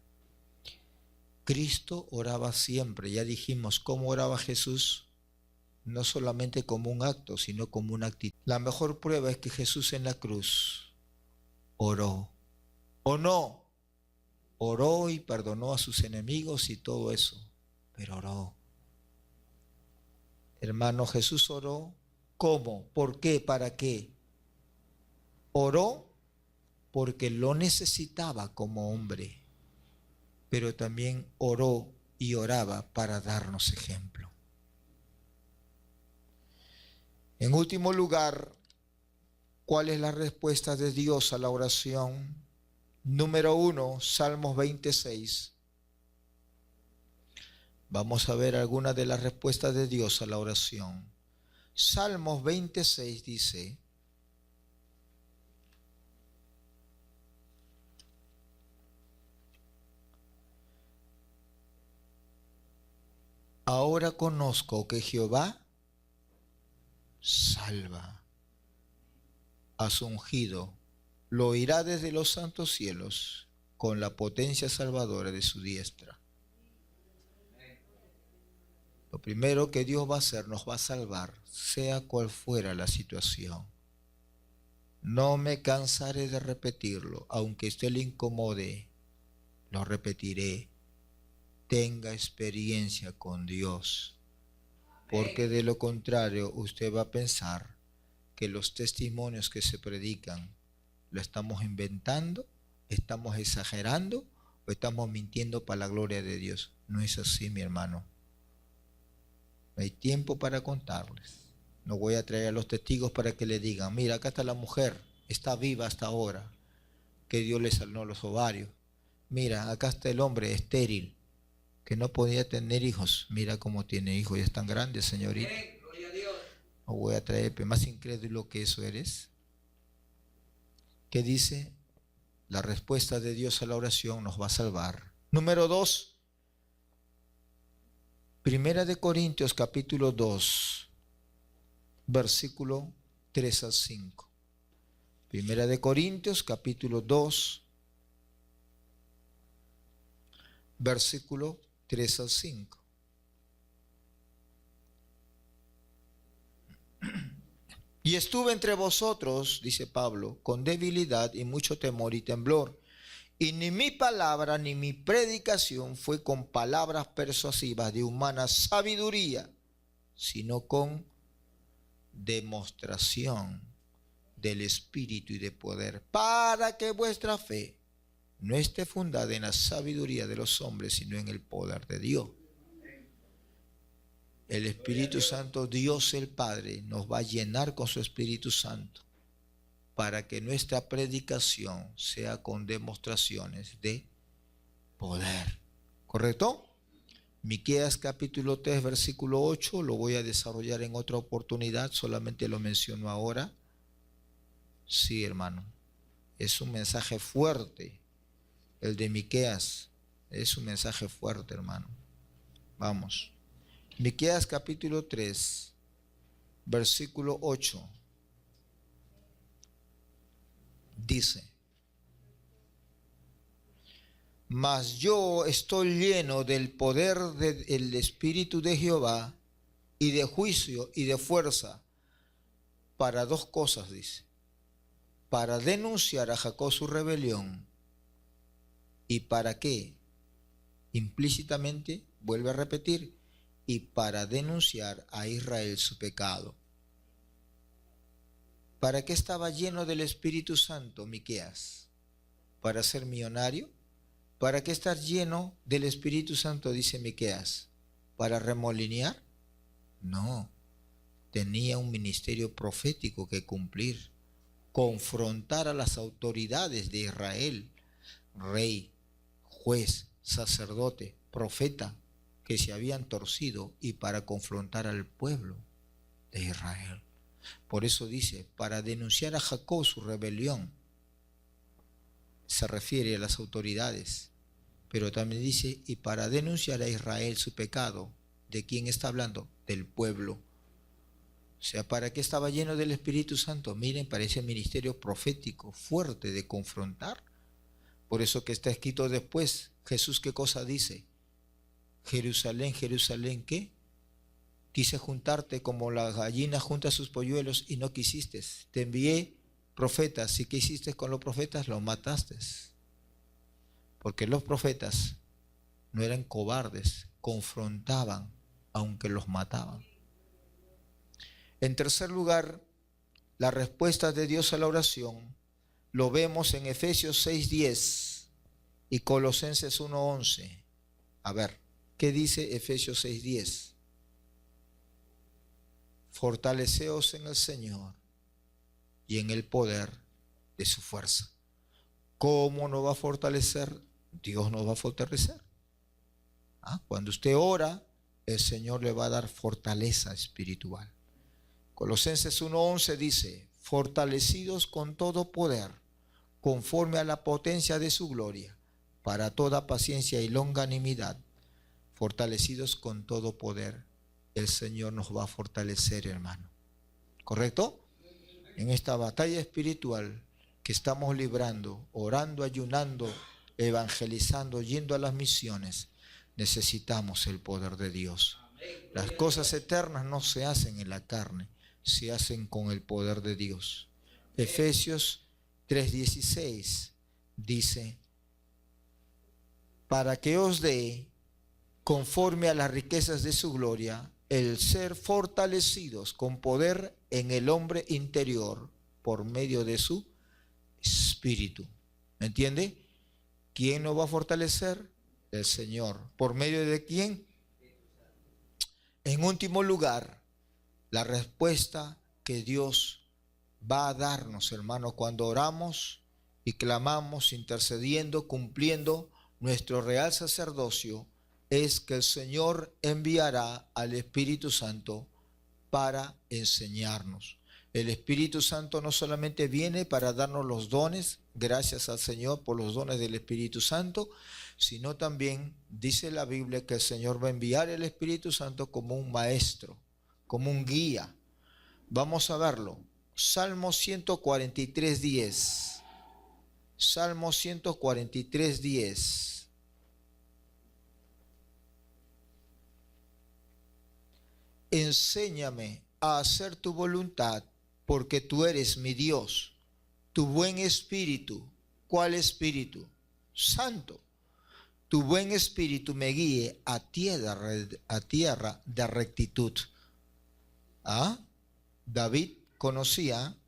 Cristo oraba siempre, ya dijimos cómo oraba Jesús, no solamente como un acto, sino como una actitud. La mejor prueba es que Jesús en la cruz oró, ¿o no? Oró y perdonó a sus enemigos y todo eso, pero oró. Hermano, Jesús oró. ¿Cómo? ¿Por qué? ¿Para qué? Oró porque lo necesitaba como hombre, pero también oró y oraba para darnos ejemplo. En último lugar, ¿cuál es la respuesta de Dios a la oración? Número 1, Salmos 26. Vamos a ver algunas de las respuestas de Dios a la oración. Salmos 26 dice: ahora conozco que Jehová salva a su ungido, lo oirá desde los santos cielos con la potencia salvadora de su diestra. Lo primero que Dios va a hacer, nos va a salvar, sea cual fuera la situación. No me cansaré de repetirlo, aunque usted le incomode, lo repetiré. Tenga experiencia con Dios, porque de lo contrario usted va a pensar que los testimonios que se predican lo estamos inventando, estamos exagerando o estamos mintiendo para la gloria de Dios. No es así, mi hermano. No hay tiempo para contarles. No voy a traer a los testigos para que le digan: mira, acá está la mujer, está viva hasta ahora, que Dios le sanó los ovarios. Mira, acá está el hombre estéril, que no podía tener hijos. Mira cómo tiene hijos, ya es tan grande, señorita. No voy a traer, más incrédulo que eso eres. ¿Qué dice? La respuesta de Dios a la oración nos va a salvar. Número 2. Primera de Corintios capítulo 2, versículo 3 al 5. Primera de Corintios capítulo 2, versículo 3 al 5. Y estuve entre vosotros, dice Pablo, con debilidad y mucho temor y temblor. Y ni mi palabra ni mi predicación fue con palabras persuasivas de humana sabiduría, sino con demostración del Espíritu y de poder, para que vuestra fe no esté fundada en la sabiduría de los hombres, sino en el poder de Dios. El Espíritu Santo, Dios el Padre, nos va a llenar con su Espíritu Santo para que nuestra predicación sea con demostraciones de poder. ¿Correcto? Miqueas capítulo 3, versículo 8, lo voy a desarrollar en otra oportunidad, solamente lo menciono ahora. Sí, hermano, es un mensaje fuerte, el de Miqueas, es un mensaje fuerte, hermano. Vamos. Miqueas capítulo 3, versículo 8, dice: mas yo estoy lleno del poder del Espíritu de Jehová y de juicio y de fuerza para dos cosas, dice: para denunciar a Jacob su rebelión, y para qué, implícitamente vuelve a repetir, y para denunciar a Israel su pecado. ¿Para qué estaba lleno del Espíritu Santo Miqueas? ¿Para ser millonario? ¿Para qué estar lleno del Espíritu Santo, dice Miqueas? ¿Para remolinear? No, tenía un ministerio profético que cumplir, confrontar a las autoridades de Israel, rey, juez, sacerdote, profeta, que se habían torcido, y para confrontar al pueblo de Israel. Por eso dice, para denunciar a Jacob su rebelión. Se refiere a las autoridades, pero también dice, y para denunciar a Israel su pecado. ¿De quién está hablando? Del pueblo. O sea, ¿para qué estaba lleno del Espíritu Santo? Miren, para ese ministerio profético fuerte de confrontar. Por eso que está escrito después, Jesús, ¿qué cosa dice? Jerusalén, Jerusalén, ¿qué? Quise juntarte como la gallina junta sus polluelos y no quisiste. Te envié profetas, ¿y qué hiciste con los profetas? Los mataste. Porque los profetas no eran cobardes, confrontaban aunque los mataban. En tercer lugar, la respuesta de Dios a la oración lo vemos en Efesios 6:10 y Colosenses 1:11. A ver, ¿qué dice Efesios 6:10? fortaleceos en el Señor y en el poder de su fuerza. ¿Cómo nos va a fortalecer? Dios nos va a fortalecer. Cuando usted ora, el Señor le va a dar fortaleza espiritual. Colosenses 1:11 dice: fortalecidos con todo poder, conforme a la potencia de su gloria, para toda paciencia y longanimidad. Fortalecidos con todo poder, el Señor nos va a fortalecer, hermano. ¿Correcto? En esta batalla espiritual que estamos librando, orando, ayunando, evangelizando, yendo a las misiones, necesitamos el poder de Dios. Las cosas eternas no se hacen en la carne, se hacen con el poder de Dios. Efesios 3:16 dice: para que os dé, conforme a las riquezas de su gloria, el ser fortalecidos con poder en el hombre interior por medio de su espíritu. ¿Me entiende? ¿Quién nos va a fortalecer? El Señor. ¿Por medio de quién? En último lugar, la respuesta que Dios va a darnos, hermano, cuando oramos y clamamos, intercediendo, cumpliendo nuestro real sacerdocio, es que el Señor enviará al Espíritu Santo para enseñarnos. El Espíritu Santo no solamente viene para darnos los dones, gracias al Señor por los dones del Espíritu Santo, sino también dice la Biblia que el Señor va a enviar el Espíritu Santo como un maestro, como un guía. Vamos a verlo. Salmo 143:10. Salmo 143:10. Enséñame a hacer tu voluntad, porque tú eres mi Dios. Tu buen espíritu. ¿Cuál espíritu? Santo. Tu buen espíritu me guíe a tierra de rectitud. David conocía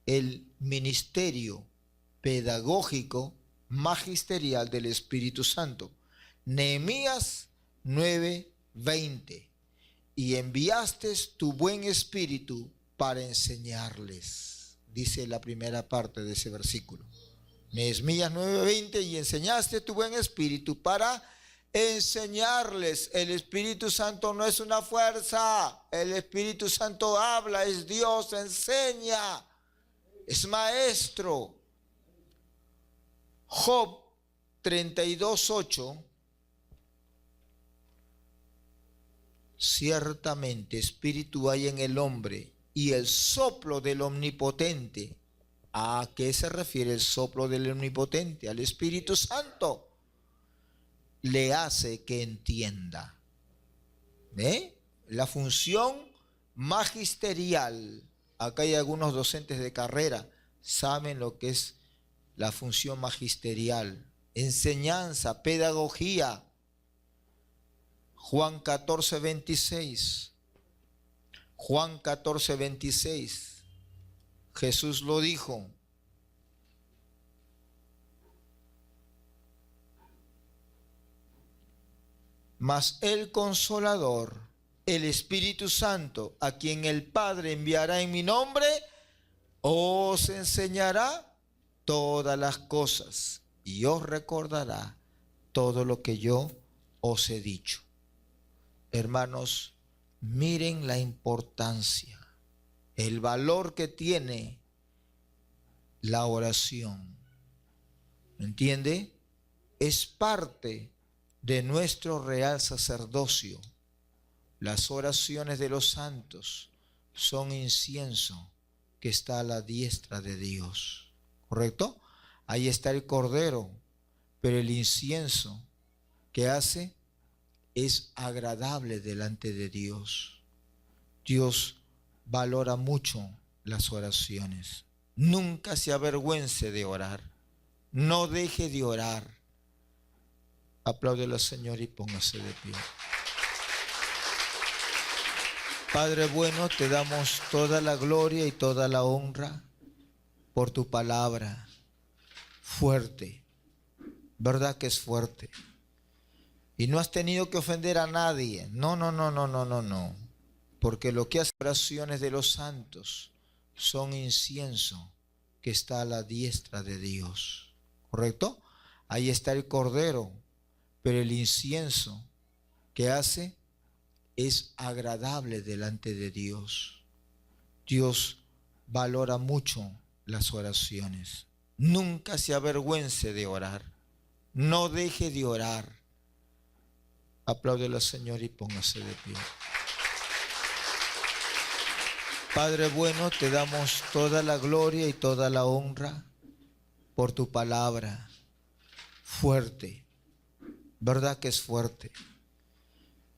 el ministerio pedagógico magisterial del Espíritu Santo. Nehemías 9:20. Y enviaste tu buen espíritu para enseñarles. Dice la primera parte de ese versículo. Nehemías 9:20. Y enseñaste tu buen espíritu para enseñarles. El Espíritu Santo no es una fuerza. El Espíritu Santo habla, es Dios, enseña, es maestro. Job 32:8. Ciertamente espíritu hay en el hombre y el soplo del Omnipotente. ¿A qué se refiere el soplo del Omnipotente? Al Espíritu Santo. Le hace que entienda. La función magisterial. Acá hay algunos docentes de carrera, saben lo que es la función magisterial. Enseñanza, pedagogía. Juan 14:26. Juan 14:26. Jesús lo dijo. Mas el Consolador, el Espíritu Santo, a quien el Padre enviará en mi nombre, os enseñará todas las cosas y os recordará todo lo que yo os he dicho. Hermanos, miren la importancia, el valor que tiene la oración. ¿Me entiende? Es parte de nuestro real sacerdocio. Las oraciones de los santos son incienso que está a la diestra de Dios. ¿Correcto? Ahí está el cordero, pero el incienso que hace es agradable delante de Dios. Dios valora mucho las oraciones. Nunca se avergüence de orar. No deje de orar. Apláudele al Señor y póngase de pie. Padre bueno, te damos toda la gloria y toda la honra por tu palabra. Fuerte. ¿Verdad que es fuerte? Y no has tenido que ofender a nadie. No. porque lo que hace oraciones de los santos son incienso que está a la diestra de Dios. ¿Correcto? Ahí está el cordero, pero el incienso que hace es agradable delante de Dios. Dios valora mucho las oraciones. Nunca se avergüence de orar. No deje de orar. Apláudele al Señor y póngase de pie. Padre bueno, te damos toda la gloria y toda la honra por tu palabra. Fuerte. ¿Verdad que es fuerte?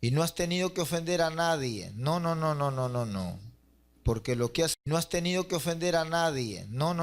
Y no has tenido que ofender a nadie. No. Porque lo que has... No has tenido que ofender a nadie. No.